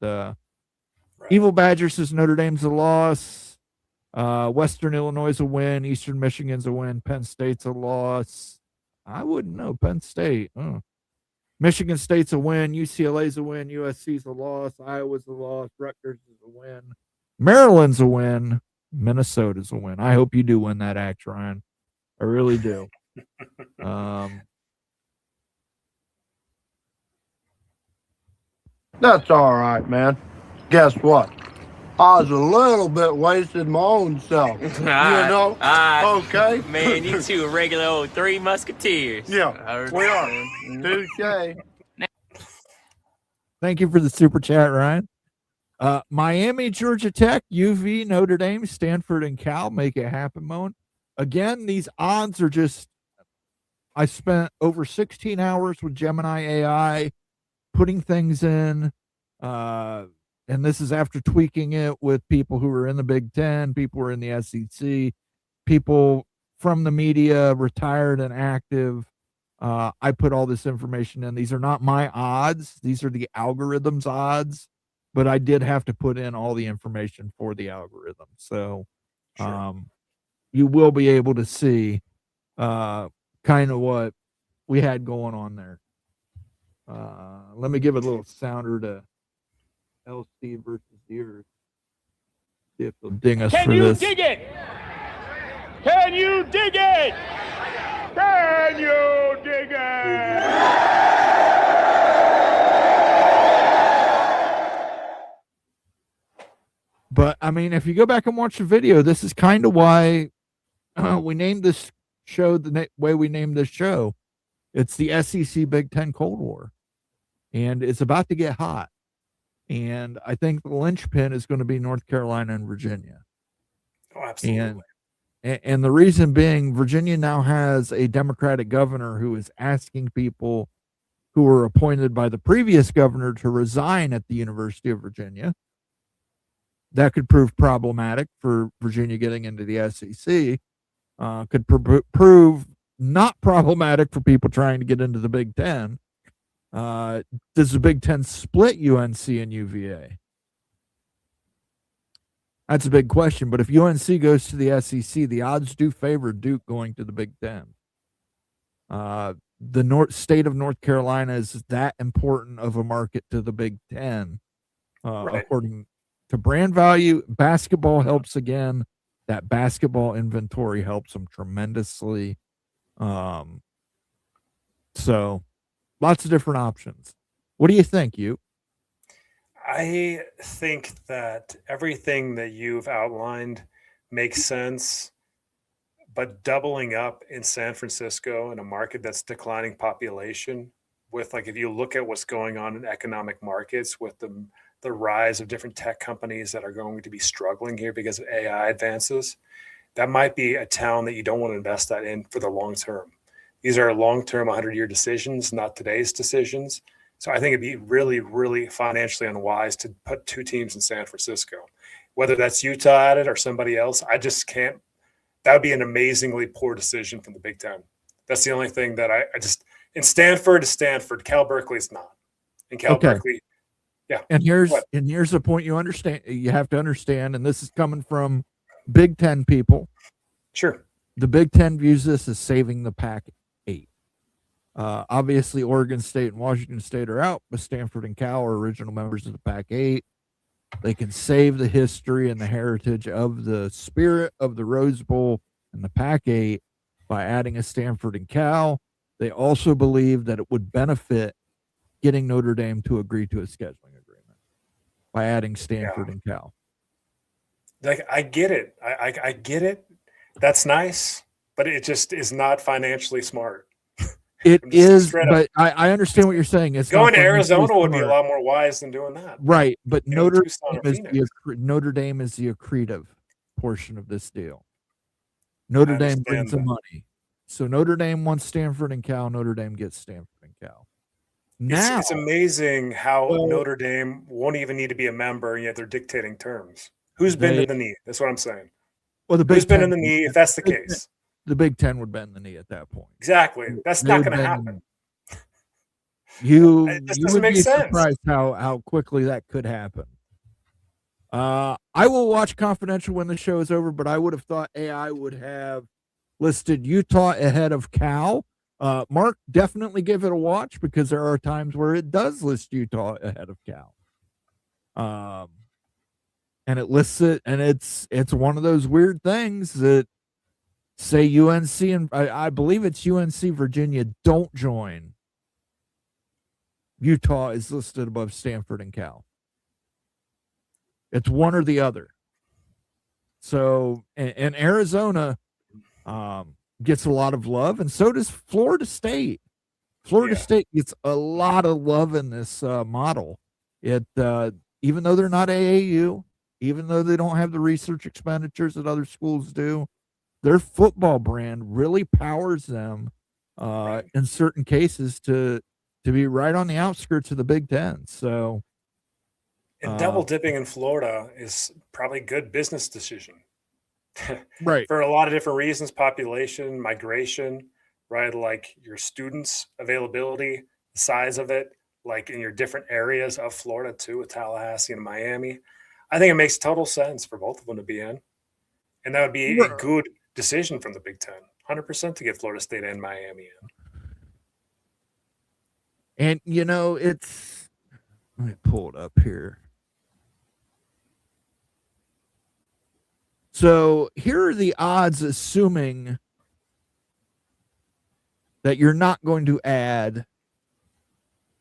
Right. Evil Badger says Notre Dame's a loss. Western Illinois is a win. Eastern Michigan's a win. Penn State's a loss. I wouldn't know. Penn State. Michigan State's a win. UCLA's a win. USC's a loss. Iowa's a loss. Rutgers is a win. Maryland's a win. Minnesota's a win. I hope you do win that act, Ryan. I really do. That's all right, man. Guess what? I was a little bit wasted my own self. You know? Okay? Man, you two are regular old Three Musketeers. Yeah, we are. Touche. Thank you for the super chat, Ryan. Miami, Georgia Tech, UV, Notre Dame, Stanford, and Cal. Make it happen, Moan. Again, these odds are just, I spent over 16 hours with Gemini AI putting things in, and this is after tweaking it with people who were in the Big Ten, people who were in the SEC, people from the media, retired and active. I put all this information in. These are not my odds. These are the algorithm's odds, but I did have to put in all the information for the algorithm. So you will be able to see kind of what we had going on there. Let me give a little sounder to LC versus Deers. See if they'll ding us for this. Can you dig it? Can you dig it? Can you dig it? But I mean, if you go back and watch the video, this is kind of why we named this show the way we named this show. It's the SEC Big Ten Cold War, and it's about to get hot. And I think the linchpin is going to be North Carolina and Virginia. Oh, absolutely. And the reason being, Virginia now has a Democratic governor who is asking people who were appointed by the previous governor to resign at the University of Virginia. That could prove problematic for Virginia getting into the SEC. Could prove not problematic for people trying to get into the Big Ten. Does the Big Ten split UNC and UVA? That's a big question. But if UNC goes to the SEC, the odds do favor Duke going to the Big Ten. The state of North Carolina is that important of a market to the Big Ten, according to brand value. Basketball helps again. That basketball inventory helps them tremendously. So lots of different options. What do you think, you? I think that everything that you've outlined makes sense, but doubling up in San Francisco in a market that's declining population with, like, if you look at what's going on in economic markets with the rise of different tech companies that are going to be struggling here because of AI advances, that might be a town that you don't want to invest that in for the long term. These are long-term 100-year decisions, not today's decisions. So I think it'd be really, really financially unwise to put 2 teams in San Francisco, whether that's Utah at it or somebody else. I just can't. That would be an amazingly poor decision from the Big Ten. That's the only thing that I just – and Stanford is Stanford. Cal Berkeley's not. And Cal Berkeley – yeah. And here's the point you have to understand, and this is coming from Big Ten people. Sure. The Big Ten views this as saving the Pac-8. Obviously, Oregon State and Washington State are out, but Stanford and Cal are original members of the Pac-8. They can save the history and the heritage of the spirit of the Rose Bowl and the Pac-8 by adding a Stanford and Cal. They also believe that it would benefit getting Notre Dame to agree to a scheduling agreement by adding Stanford and Cal. Like, I get it. I get it. That's nice, but it just is not financially smart. It is, but I understand what you're saying. It's going to Arizona would be a lot more wise than doing that. Right, but Notre Dame is the accretive portion of this deal. Notre Dame brings the money. So Notre Dame wants Stanford and Cal. Notre Dame gets Stanford and Cal. Now, it's amazing how Notre Dame won't even need to be a member, and yet they're dictating terms. Who's been to the knee? That's what I'm saying. Well, who's been in the knee if that's the case? The Big Ten would bend the knee at that point. Exactly. That's not going to happen. You doesn't would make be sense. surprised how quickly that could happen. I will watch Confidential when the show is over, but I would have thought AI would have listed Utah ahead of Cal. Mark, definitely give it a watch because there are times where it does list Utah ahead of Cal. And it lists it, and it's one of those weird things that say UNC and I believe it's UNC Virginia don't join. Utah is listed above Stanford and Cal. It's one or the other. So, and Arizona gets a lot of love, and so does Florida State. Florida State gets a lot of love in this model. Even though they're not AAU, even though they don't have the research expenditures that other schools do, their football brand really powers them in certain cases to be right on the outskirts of the Big Ten. So, and double dipping in Florida is probably a good business decision. Right. For a lot of different reasons, population, migration, right? Like your students' availability, the size of it, like in your different areas of Florida too, with Tallahassee and Miami. I think it makes total sense for both of them to be in. And that would be a good decision from the Big Ten, 100% to get Florida State and Miami in. And, let me pull it up here. So here are the odds, assuming that you're not going to add.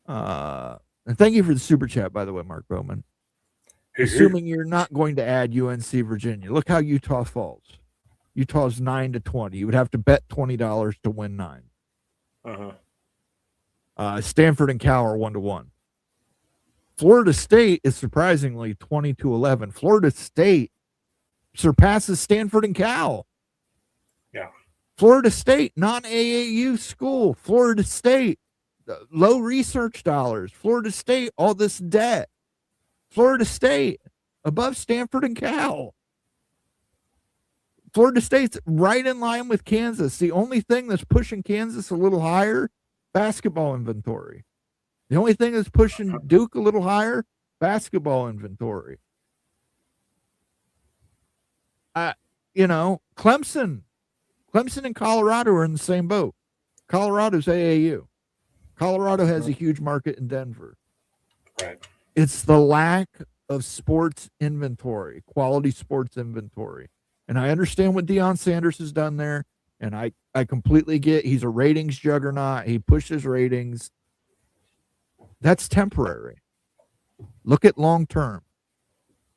And thank you for the super chat, by the way, Mark Bowman. Assuming you're not going to add UNC Virginia. Look how Utah falls. Utah's 9-20. You would have to bet $20 to win 9. Stanford and Cal are 1-1. Florida State is surprisingly 20-11. Florida State surpasses Stanford and Cal. Yeah. Florida State, non-AAU school. Florida State, low research dollars. Florida State, all this debt. Florida State, above Stanford and Cal. Florida State's right in line with Kansas. The only thing that's pushing Kansas a little higher, basketball inventory. The only thing that's pushing Duke a little higher, basketball inventory. Clemson and Colorado are in the same boat. Colorado's AAU. Colorado has a huge market in Denver. Right. It's the lack of sports inventory, quality sports inventory. And I understand what Deion Sanders has done there. And I completely get he's a ratings juggernaut. He pushes ratings. That's temporary. Look at long term.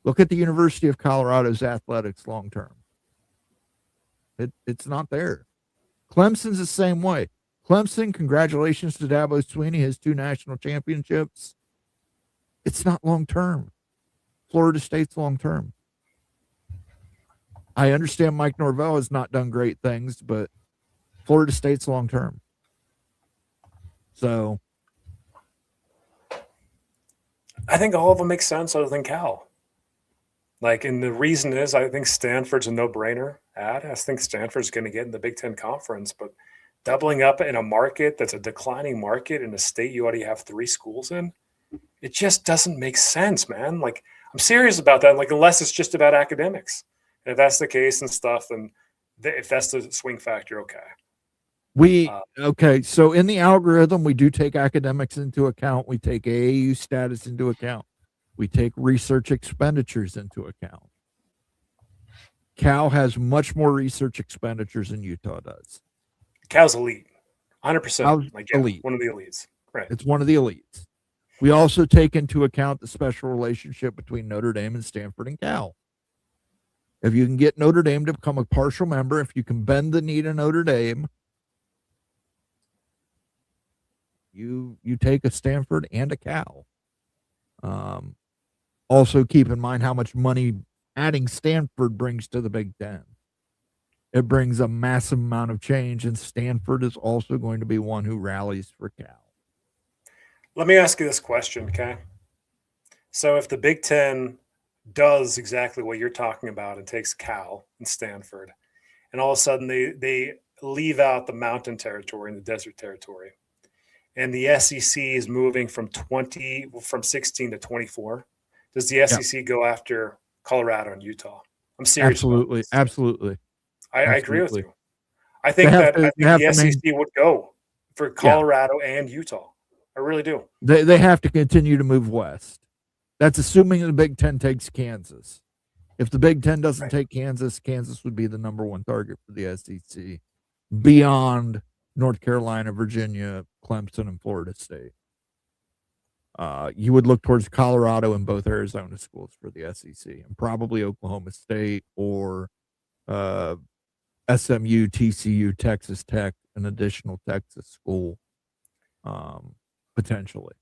Look at the University of Colorado's athletics long term. It's not there. Clemson's the same way. Clemson, congratulations to Dabo Swinney, his 2 national championships. It's not long term. Florida State's long term. I understand Mike Norvell has not done great things, but Florida State's long term. So I think all of them make sense other than Cal. Like, and the reason is I think Stanford's a no-brainer ad. I think Stanford's going to get in the Big Ten Conference, but doubling up in a market that's a declining market in a state you already have 3 schools in, it just doesn't make sense, man. Like, I'm serious about that. Like, unless it's just about academics. And if that's the case and stuff, then if that's the swing factor, okay. Okay, so in the algorithm, we do take academics into account. We take AAU status into account. We take research expenditures into account. Cal has much more research expenditures than Utah does. Cal's elite, 100%. Like, elite. One of the elites. Right. It's one of the elites. We also take into account the special relationship between Notre Dame and Stanford and Cal. If you can get Notre Dame to become a partial member, if you can bend the knee to Notre Dame, you take a Stanford and a Cal. Also keep in mind how much money adding Stanford brings to the Big Ten. It brings a massive amount of change, and Stanford is also going to be one who rallies for Cal. Let me ask you this question, okay? So if the Big Ten does exactly what you're talking about and takes Cal and Stanford, and all of a sudden they leave out the mountain territory and the desert territory, and the SEC is moving from 16 to 24, does the SEC go after Colorado and Utah? I'm serious. Absolutely. Absolutely. I agree with you. I think the SEC would go for Colorado and Utah. I really do. They have to continue to move west. That's assuming the Big Ten takes Kansas. If the Big Ten doesn't take Kansas, Kansas would be the number 1 target for the SEC beyond North Carolina, Virginia, Clemson, and Florida State. You would look towards Colorado and both Arizona schools for the SEC, and probably Oklahoma State or SMU, TCU, Texas Tech, an additional Texas school, potentially.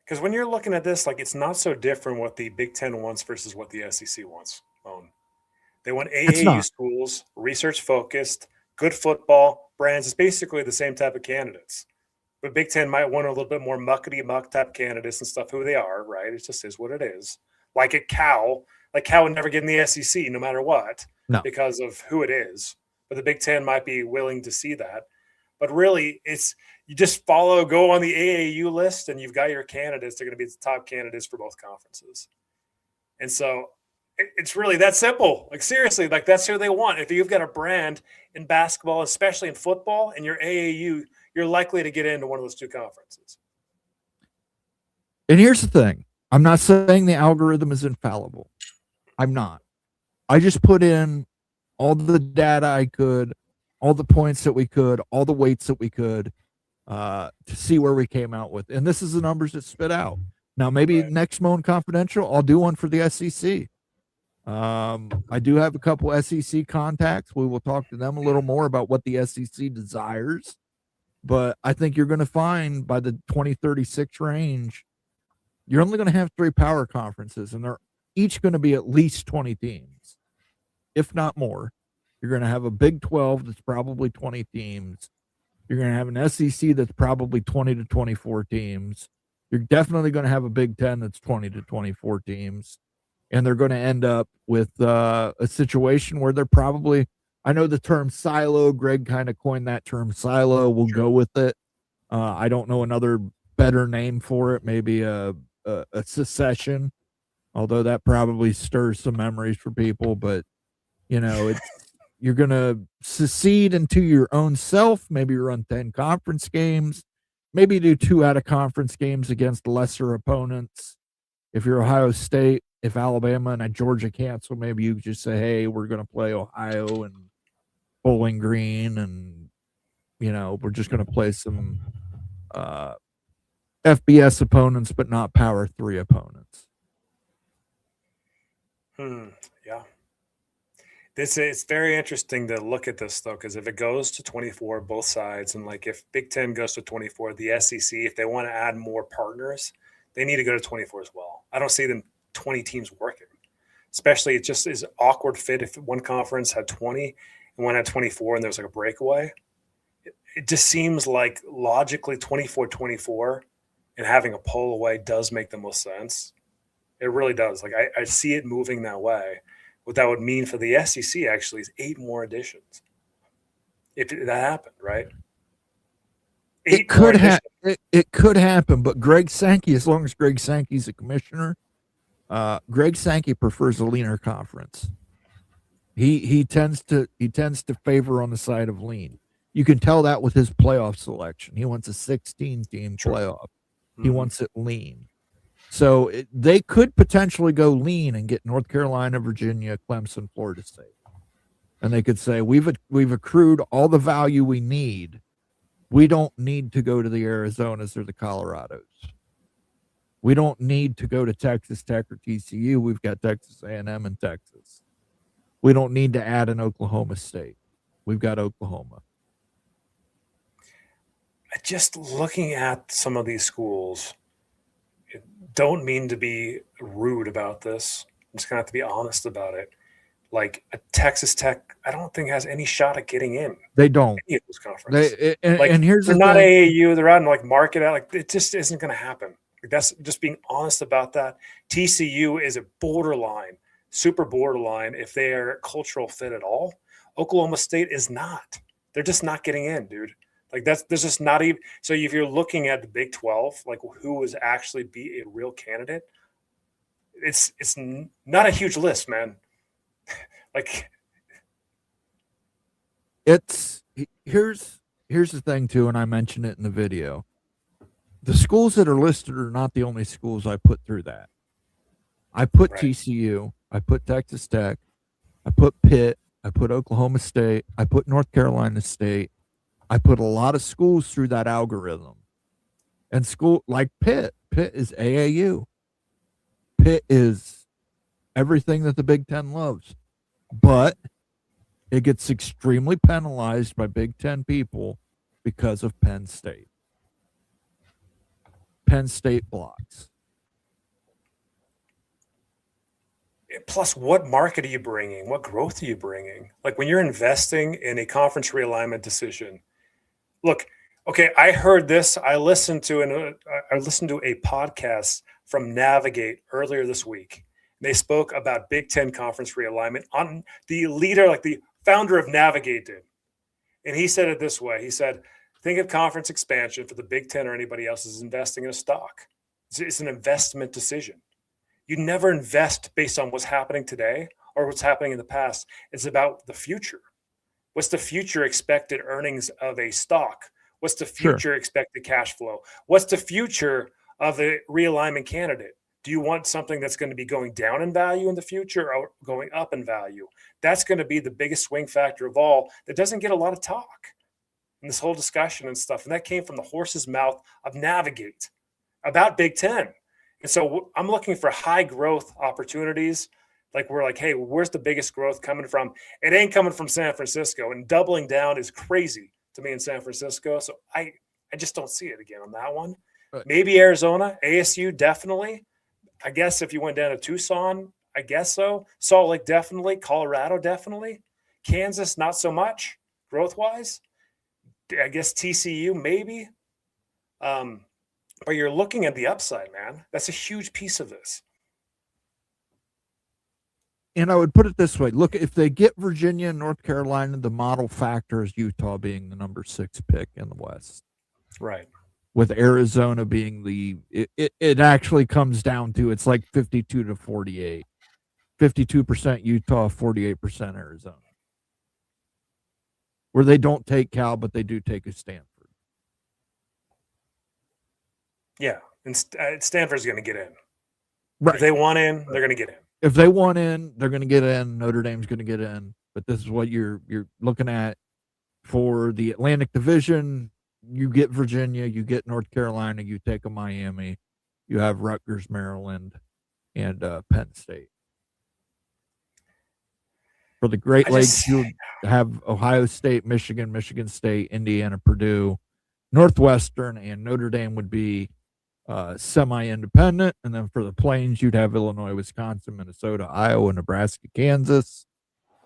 Because when you're looking at this, like, it's not so different what the Big Ten wants versus what the SEC wants. They want AAU schools, research-focused, good football, brands. It's basically the same type of candidates. But Big Ten might want a little bit more muckety-muck type candidates and stuff, who they are, right? It just is what it is. Like at Cal, Cal would never get in the SEC no matter what because of who it is. But the Big Ten might be willing to see that. But really, you just go on the AAU list, and you've got your candidates. They're going to be the top candidates for both conferences. And so it's really that simple. Like, seriously, like, that's who they want. If you've got a brand in basketball, especially in football, and you're AAU, you're likely to get into one of those 2 conferences. And here's the thing. I'm not saying the algorithm is infallible. I'm not. I just put in all the data I could, all the points that we could, all the weights that we could to see where we came out with. And this is the numbers that spit out. Now, maybe next Moan Confidential, I'll do one for the SEC. I do have a couple SEC contacts. We will talk to them a little more about what the SEC desires. But I think you're going to find by the 2036 range, you're only going to have 3 power conferences, and they're each going to be at least 20 teams, if not more. You're going to have a Big 12 that's probably 20 teams. You're going to have an SEC that's probably 20 to 24 teams. You're definitely going to have a Big 10 that's 20 to 24 teams. And they're going to end up with a situation where they're probably, I know the term silo, Greg kind of coined that term silo. We'll go with it. I don't know another better name for it. Maybe a secession, although that probably stirs some memories for people. But, you're going to secede into your own self. Maybe run 10 conference games. Maybe do 2 out of conference games against lesser opponents. If you're Ohio State, if Alabama and Georgia cancel, maybe you just say, hey, we're going to play Ohio and Bowling Green, and, we're just going to play some FBS opponents, but not Power 3 opponents. Yeah. It's very interesting to look at this, though, because if it goes to 24, both sides, and like if Big Ten goes to 24, the SEC, if they want to add more partners, they need to go to 24 as well. I don't see them 20 teams working, especially it just is awkward fit if one conference had 20 and one had 24 and there's like a breakaway. It just seems like logically 24-24 and having a pull away does make the most sense. It really does. Like I see it moving that way. What that would mean for the SEC actually is 8 more additions. If that happened, right? It could happen. It could happen, but Greg Sankey, as long as Greg Sankey's a commissioner, Greg Sankey prefers a leaner conference. He tends to favor on the side of lean. You can tell that with his playoff selection. He wants a 16-team playoff. He wants it lean. So they could potentially go lean and get North Carolina, Virginia, Clemson, Florida State. And they could say, we've accrued all the value we need. We don't need to go to the Arizonas or the Colorados. We don't need to go to Texas Tech or TCU. We've got Texas A&M and Texas. We don't need to add an Oklahoma State. We've got Oklahoma. Just looking at some of these schools, don't mean to be rude about this. I'm just going to have to be honest about it. Like a Texas Tech, I don't think has any shot at getting in. They don't. Any of those conferences. And here's they're the not thing. AAU. They're out in like market. Like it just isn't going to happen. Like that's just being honest about that. TCU is a borderline, super borderline if they are a cultural fit at all. Oklahoma State is not. They're just not getting in, dude. Like there's just not even. So if you're looking at the Big 12, like who would actually be a real candidate, it's not a huge list, man. Like here's the thing too, and I mentioned it in the video. The schools that are listed are not the only schools I put through that. I put TCU, I put Texas Tech, I put Pitt, I put Oklahoma State, I put North Carolina State. I put a lot of schools through that algorithm. And school like Pitt is AAU. Pitt is everything that the Big Ten loves. But it gets extremely penalized by Big Ten people because of Penn State. Penn State blocks. Plus, what market are you bringing? What growth are you bringing? Like when you're investing in a conference realignment decision, look, okay, I heard this. I listened to a podcast from Navigate earlier this week. They spoke about Big Ten conference realignment on the leader, like the founder of Navigate did. And he said it this way. He said, think of conference expansion for the Big Ten or anybody else is investing in a stock. It's an investment decision. You never invest based on what's happening today or what's happening in the past. It's about the future. What's the future expected earnings of a stock? What's the future expected cash flow? What's the future of a realignment candidate? Do you want something that's going to be going down in value in the future or going up in value? That's going to be the biggest swing factor of all that doesn't get a lot of talk in this whole discussion and stuff. And that came from the horse's mouth of Navigate about Big Ten. And so I'm looking for high growth opportunities. Like we're like, hey, where's the biggest growth coming from? It ain't coming from San Francisco. And doubling down is crazy to me in San Francisco. So I just don't see it again on that one. Right. Maybe Arizona, ASU, definitely. I guess if you went down to Tucson, I guess so. Salt Lake, definitely. Colorado, definitely. Kansas, not so much growth-wise. I guess TCU, maybe. But you're looking at the upside, man. That's a huge piece of this. And I would put it this way. Look, if they get Virginia and North Carolina, the model factor is Utah being the number 6 pick in the West. Right. With Arizona being it actually comes down to, it's like 52 to 48. 52% Utah, 48% Arizona. Where they don't take Cal, but they do take a Stanford. Yeah, and Stanford's going to get in. Right. If they want in, they're going to get in. If they want in, they're going to get in. Notre Dame's going to get in. But this is what you're looking at for the Atlantic Division. You get Virginia, you get North Carolina, you take a Miami, you have Rutgers, Maryland, and Penn State. For the Great Lakes, you have Ohio State, Michigan, Michigan State, Indiana, Purdue, Northwestern, and Notre Dame would be semi-independent. And then for the Plains, you'd have Illinois, Wisconsin, Minnesota, Iowa, Nebraska, Kansas.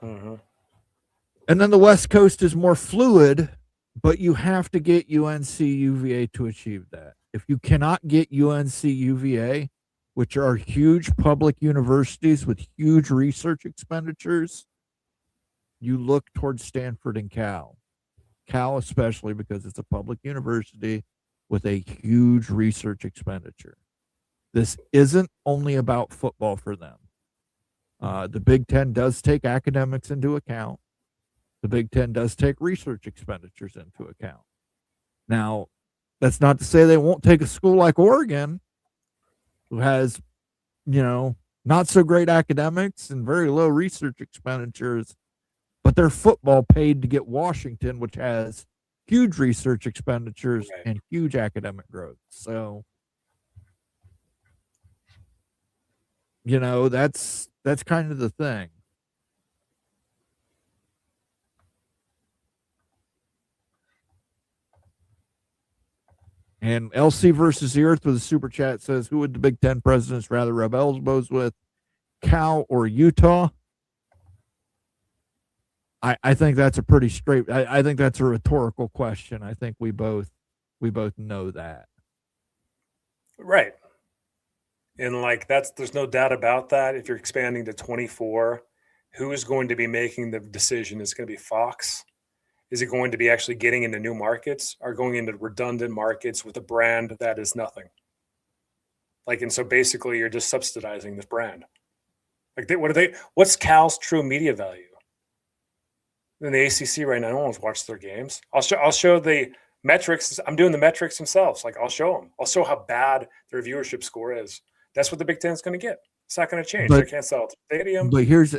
Mm-hmm. And then the West Coast is more fluid, But you have to get UNC UVA to achieve that. If you cannot get UNC UVA, which are huge public universities with huge research expenditures, you look towards Stanford and Cal. Cal especially because it's a public university with a huge research expenditure. This isn't only about football for them. The Big Ten does take academics into account. The Big Ten does take research expenditures into account. Now, that's not to say they won't take a school like Oregon, who has, not so great academics and very low research expenditures, but their football paid to get Washington, which has huge research expenditures and huge academic growth. So, that's kind of the thing. And LC versus the Earth with a super chat says, who would the Big Ten presidents rather rub elbows with, Cal or Utah? I think that's a pretty straight. I think that's a rhetorical question. I think we both know that. Right. And there's no doubt about that. If you're expanding to 24, who is going to be making the decision? Is it going to be Fox? Is it going to be actually getting into new markets or going into redundant markets with a brand that is nothing? And so basically you're just subsidizing this brand. What's Cal's true media value? In the ACC right now, no one's watched their games. I'll show the metrics. I'm doing the metrics themselves. I'll show them. I'll show how bad their viewership score is. That's what the Big Ten is going to get. It's not going to change. They can't sell it to the stadium. But here's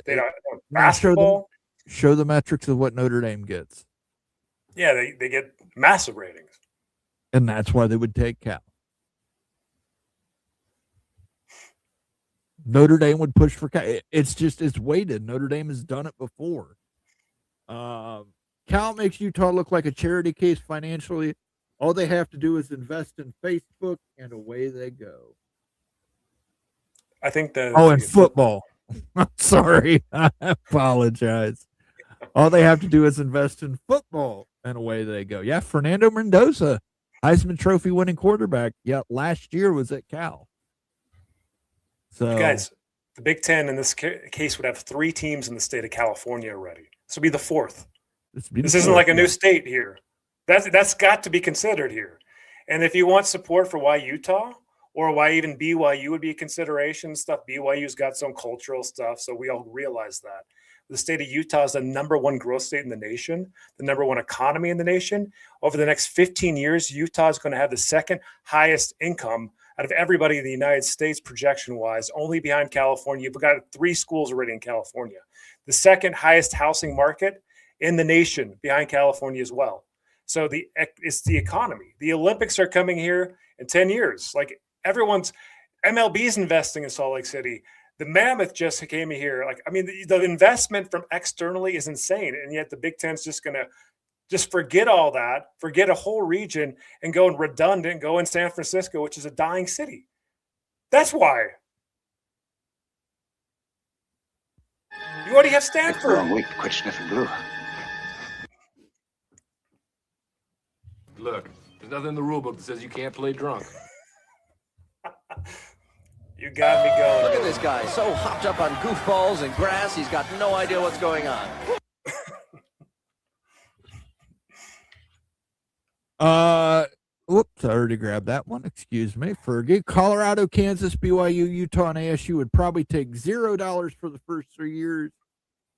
basketball. Show the metrics of what Notre Dame gets. Yeah, they get massive ratings. And that's why they would take Cal. Notre Dame would push for Cal. It's weighted. Notre Dame has done it before. Cal makes Utah look like a charity case financially. All they have to do is invest in Facebook, and away they go. I think that. Oh, and football. I'm sorry. I apologize. All they have to do is invest in football, and away they go. Yeah, Fernando Mendoza, Heisman Trophy winning quarterback. Yeah, last year was at Cal. So, guys, the Big Ten in this case would have 3 teams in the state of California already. This will be the 4th. This isn't like a new state here. That's got to be considered here. And if you want support for why Utah or why even BYU would be a consideration stuff, BYU's got some cultural stuff, so we all realize that. The state of Utah is the #1 growth state in the nation, the #1 economy in the nation. Over the next 15 years, Utah is going to have the second highest income out of everybody in the United States projection-wise, only behind California. You've got 3 schools already in California. The second highest housing market in the nation behind California as well. So it's the economy. The Olympics are coming here in 10 years. MLB's investing in Salt Lake City. The Mammoth just came here. The investment from externally is insane. And yet the Big Ten's just going to just forget all that, forget a whole region and go in redundant, go in San Francisco, which is a dying city. That's why. You already have Stanford. Wrong week to quit sniffing glue. Look, there's nothing in the rule book that says you can't play drunk. You got me going. Look at this guy, so hopped up on goofballs and grass, he's got no idea what's going on. Whoops, I already grabbed that one. Excuse me. Fergie. Colorado, Kansas, BYU, Utah, and ASU would probably take $0 for the first 3 years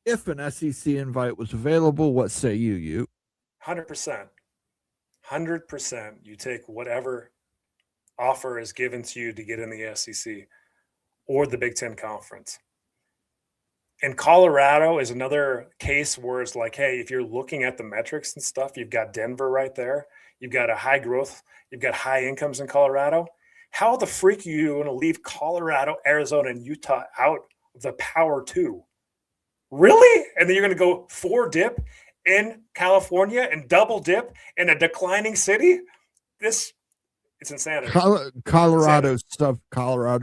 if an SEC invite was available. What say you? 100%. 100%. You take whatever offer is given to you to get in the SEC or the Big Ten Conference. And Colorado is another case where it's like, hey, if you're looking at the metrics and stuff, you've got Denver right there. You've got a high growth. You've got high incomes in Colorado. How the freak are you going to leave Colorado, Arizona, and Utah out of the Power 2? Really? And then you're going to go 4 dip in California and double dip in a declining city? It's insanity. Colorado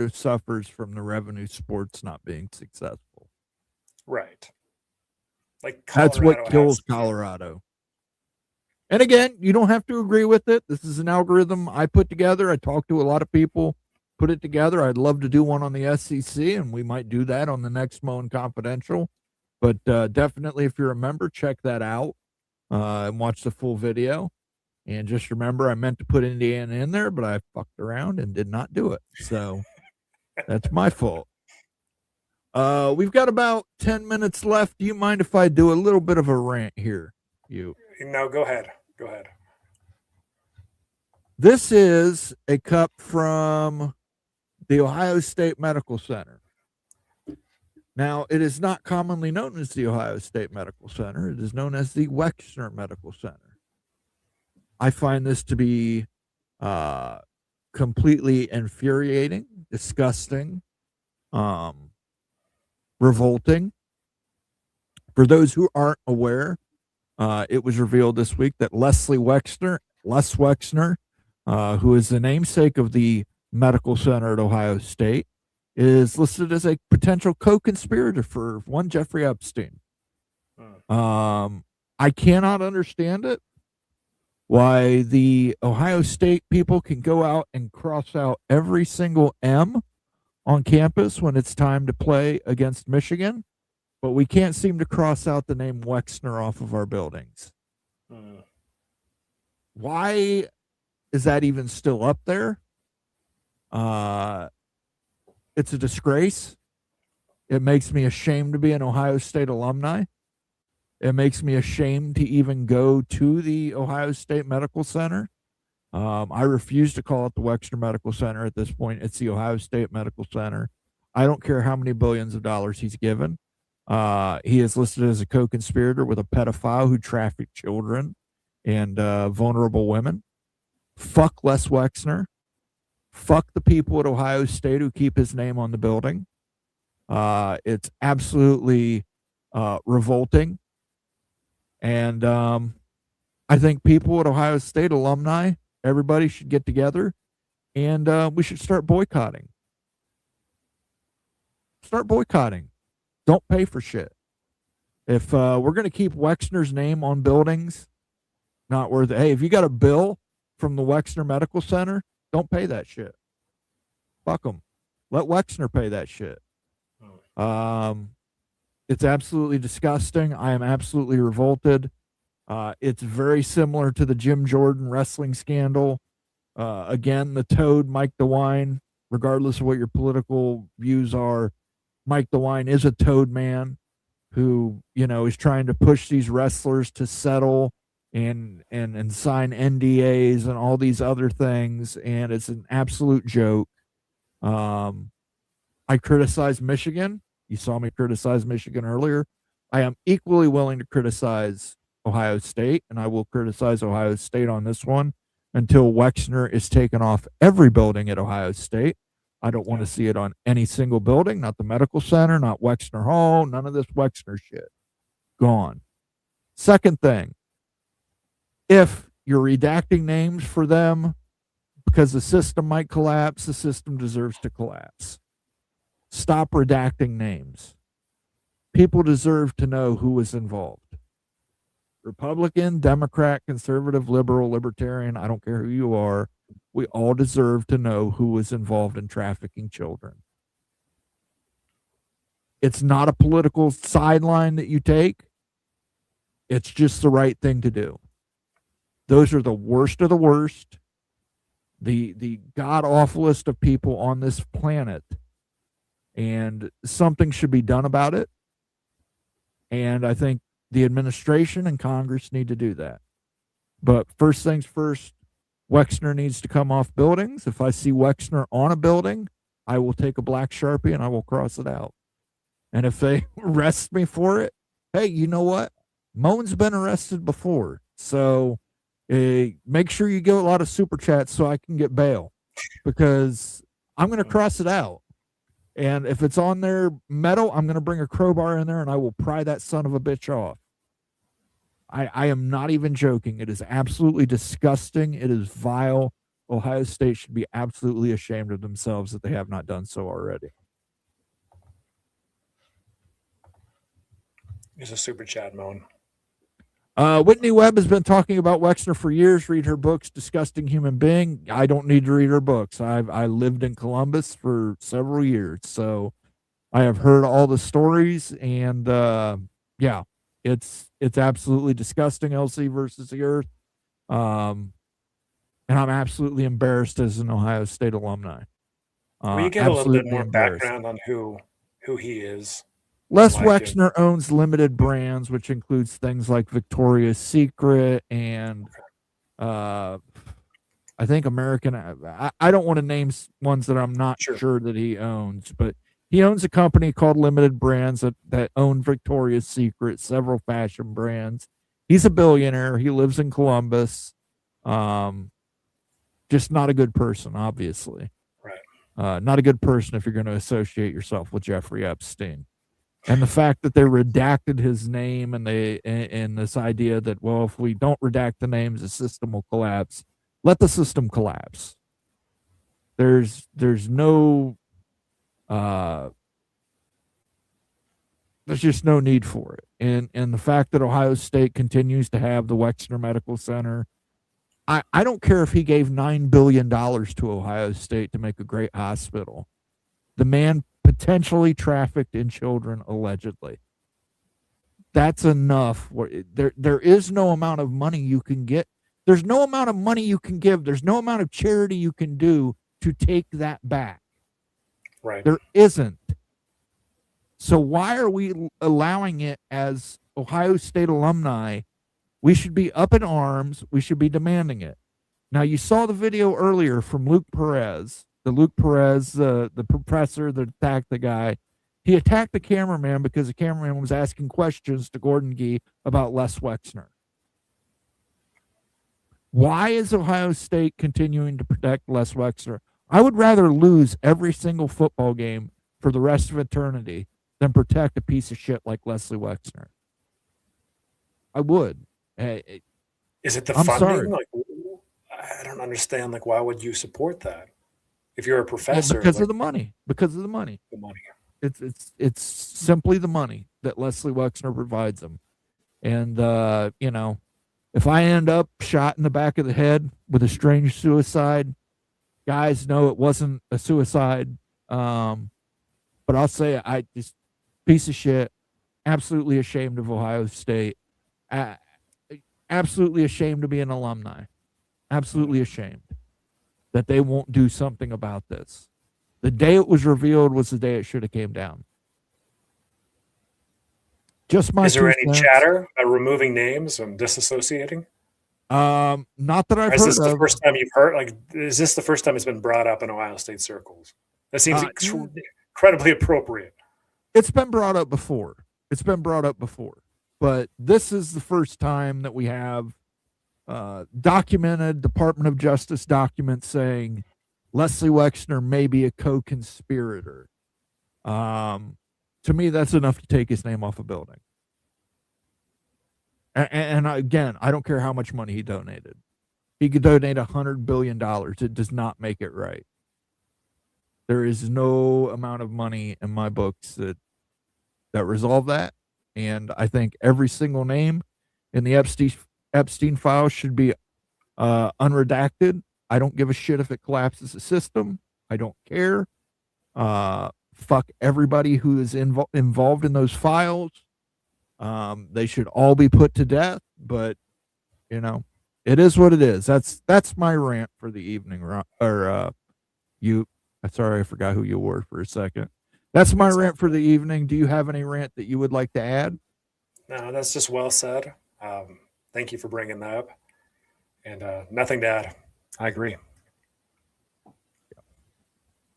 suffers from the revenue sports not being successful. Right. That's what kills Colorado. And again, you don't have to agree with it. This is an algorithm I put together. I talked to a lot of people, put it together. I'd love to do one on the SEC, and we might do that on the next Moan Confidential. But definitely, if you're a member, check that out and watch the full video. And just remember, I meant to put Indiana in there, but I fucked around and did not do it. So that's my fault. We've got about 10 minutes left. Do you mind if I do a little bit of a rant here? No, go ahead. Go ahead. This is a cup from the Ohio State Medical Center. Now, it is not commonly known as the Ohio State Medical Center. It is known as the Wexner Medical Center. I find this to be completely infuriating, disgusting, revolting. For those who aren't aware, it was revealed this week that Les Wexner, who is the namesake of the medical center at Ohio State, is listed as a potential co-conspirator for one Jeffrey Epstein. I cannot understand it. Why the Ohio State people can go out and cross out every single M on campus when it's time to play against Michigan, but we can't seem to cross out the name Wexner off of our buildings. Why is that even still up there? It's a disgrace. It makes me ashamed to be an Ohio State alumni. It makes me ashamed to even go to the Ohio State Medical Center. I refuse to call it the Wexner Medical Center at this point. It's the Ohio State Medical Center. I don't care how many billions of dollars he's given. He is listed as a co-conspirator with a pedophile who trafficked children and vulnerable women. Fuck Les Wexner. Fuck the people at Ohio State who keep his name on the building. It's absolutely revolting. And I think people at Ohio State alumni, everybody should get together and we should start boycotting. Start boycotting. Don't pay for shit. If we're going to keep Wexner's name on buildings, not worth it. Hey, if you got a bill from the Wexner Medical Center, don't pay that shit. Fuck them. Let Wexner pay that shit. It's absolutely disgusting. I am absolutely revolted. It's very similar to the Jim Jordan wrestling scandal. Again, the Toad, Mike DeWine, regardless of what your political views are, Mike DeWine is a Toad man who, is trying to push these wrestlers to settle and sign NDAs and all these other things. And it's an absolute joke. I criticize Michigan. You saw me criticize Michigan earlier. I am equally willing to criticize Ohio State, and I will criticize Ohio State on this one until Wexner is taken off every building at Ohio State. I don't want to see it on any single building, not the medical center, not Wexner Hall, none of this Wexner shit. Gone. Second thing, if you're redacting names for them because the system might collapse, the system deserves to collapse. Stop redacting names. People deserve to know who was involved. Republican, Democrat, conservative, liberal, libertarian, I don't care who you are. We all deserve to know who was involved in trafficking children. It's not a political sideline that you take. It's just the right thing to do. Those are the worst of the worst, the god-awfulest of people on this planet. And something should be done about it. And I think the administration and Congress need to do that. But first things first, Wexner needs to come off buildings. If I see Wexner on a building, I will take a black Sharpie and I will cross it out. And if they arrest me for it, hey, you know what? Moan's been arrested before. So make sure you give a lot of super chats so I can get bail. Because I'm going to cross it out. And if it's on their metal, I'm going to bring a crowbar in there and I will pry that son of a bitch off. I am not even joking. It is absolutely disgusting. It is vile. Ohio State should be absolutely ashamed of themselves that they have not done so already. There's a super chat, Moan. Whitney Webb has been talking about Wexner for years. Read her books, Disgusting Human Being. I don't need to read her books. I lived in Columbus for several years, so I have heard all the stories, and yeah, it's absolutely disgusting. LC versus the Earth, and I'm absolutely embarrassed as an Ohio State alumni. Will you give a little bit more background on who he is? Les Wexner owns limited brands, which includes things like Victoria's Secret and I think American. I don't want to name ones that I'm not sure that he owns, but he owns a company called Limited Brands that own Victoria's Secret, several fashion brands. He's a billionaire. He lives in Columbus. Just not a good person, obviously. Right. Not a good person if you're going to associate yourself with Jeffrey Epstein. And the fact that they redacted his name and this idea that, well, if we don't redact the names, the system will collapse. Let the system collapse. There's no there's just no need for it. And the fact that Ohio State continues to have the Wexner Medical Center, I don't care if he gave $9 billion to Ohio State to make a great hospital. The man potentially trafficked in children, allegedly. That's enough. There is no amount of money you can get. There's no amount of money you can give. There's no amount of charity you can do to take that back. Right. There isn't. So why are we allowing it as Ohio State alumni? We should be up in arms. We should be demanding it. Now, you saw the video earlier from Luke Perez. The professor that attacked the guy. He attacked the cameraman because the cameraman was asking questions to Gordon Gee about Les Wexner. Why is Ohio State continuing to protect Les Wexner? I would rather lose every single football game for the rest of eternity than protect a piece of shit like Leslie Wexner. I would. Is it the I'm funding? sorry. Like, I don't understand. Like, why would you support that? If you're a professor, because of the money. Because of the money. The money. It's simply the money that Leslie Wexner provides them. And if I end up shot in the back of the head with a strange suicide, guys know it wasn't a suicide. But I'll say I just piece of shit. Absolutely ashamed of Ohio State. Absolutely ashamed to be an alumni. Absolutely ashamed that they won't do something about this. The day it was revealed was the day it should have came down. Just my. Is there any cents. chatter about removing names and disassociating? Not that I've heard. Is this the of. first time you've heard? Like, is this the first time it's been brought up in Ohio State circles? That seems incredibly appropriate. It's been brought up before. But this is the first time that we have documented Department of Justice documents saying Leslie Wexner may be a co-conspirator. To me, that's enough to take his name off a building. And again, I don't care how much money he donated. He could donate $100 billion. It does not make it right. There is no amount of money in my books that resolve that. And I think every single name in the Epstein file should be unredacted. I don't give a shit if it collapses the system. I don't care. Fuck everybody who is involved in those files. They should all be put to death. But it is what it is. That's my rant for the evening. Sorry, I forgot who you were for a second. That's my rant for the evening. Do you have any rant that you would like to add? No, that's just well said. Thank you for bringing that up. And nothing to add. I agree.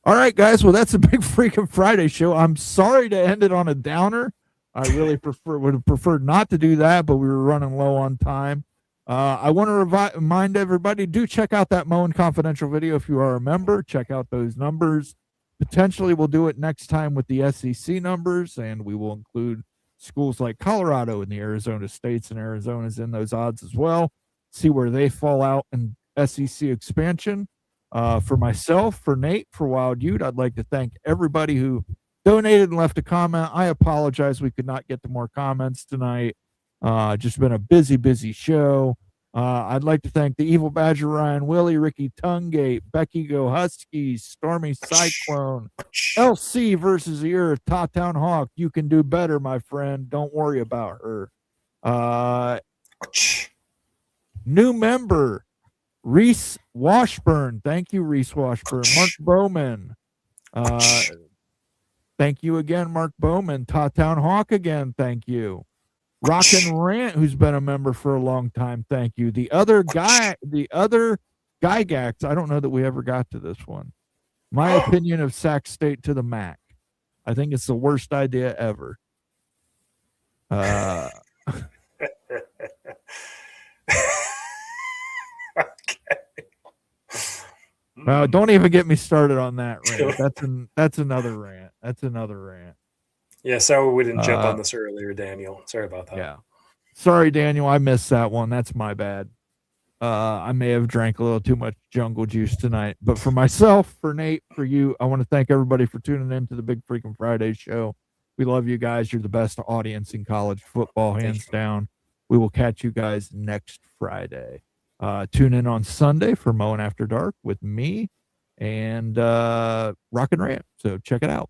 All right, guys. Well, that's a big freaking Friday show. I'm sorry to end it on a downer. I really would have preferred not to do that, but we were running low on time. I want to remind everybody, do check out that Moen Confidential video if you are a member. Check out those numbers. Potentially, we'll do it next time with the SEC numbers, and we will include schools like Colorado and the Arizona States, and Arizona's in those odds as well. See where they fall out in SEC expansion. For myself, for Nate, for Wild Ute, I'd like to thank everybody who donated and left a comment. I apologize we could not get to more comments tonight. Just been a busy show. I'd like to thank the Evil Badger Ryan Willie, Ricky Tungate, Becky Go Huskies, Stormy Cyclone, LC versus the Earth, Towtown Hawk. You can do better, my friend. Don't worry about her. New member, Reese Washburn. Thank you, Reese Washburn. Mark Bowman. Thank you again, Mark Bowman. Towtown Hawk again. Thank you. Rock and Rant, who's been a member for a long time. Thank you. The other Gygax, I don't know that we ever got to this one. My opinion of Sac State to the MAC. I think it's the worst idea ever. Don't even get me started on that rant. That's another rant. That's another rant. Yeah, sorry we didn't jump on this earlier, Daniel. Sorry about that. Yeah. Sorry, Daniel. I missed that one. That's my bad. I may have drank a little too much jungle juice tonight. But for myself, for Nate, for you, I want to thank everybody for tuning in to the Big Freaking Friday show. We love you guys. You're the best audience in college football, hands down. We will catch you guys next Friday. Tune in on Sunday for Mowing After Dark with me and Rock and Rant. So check it out.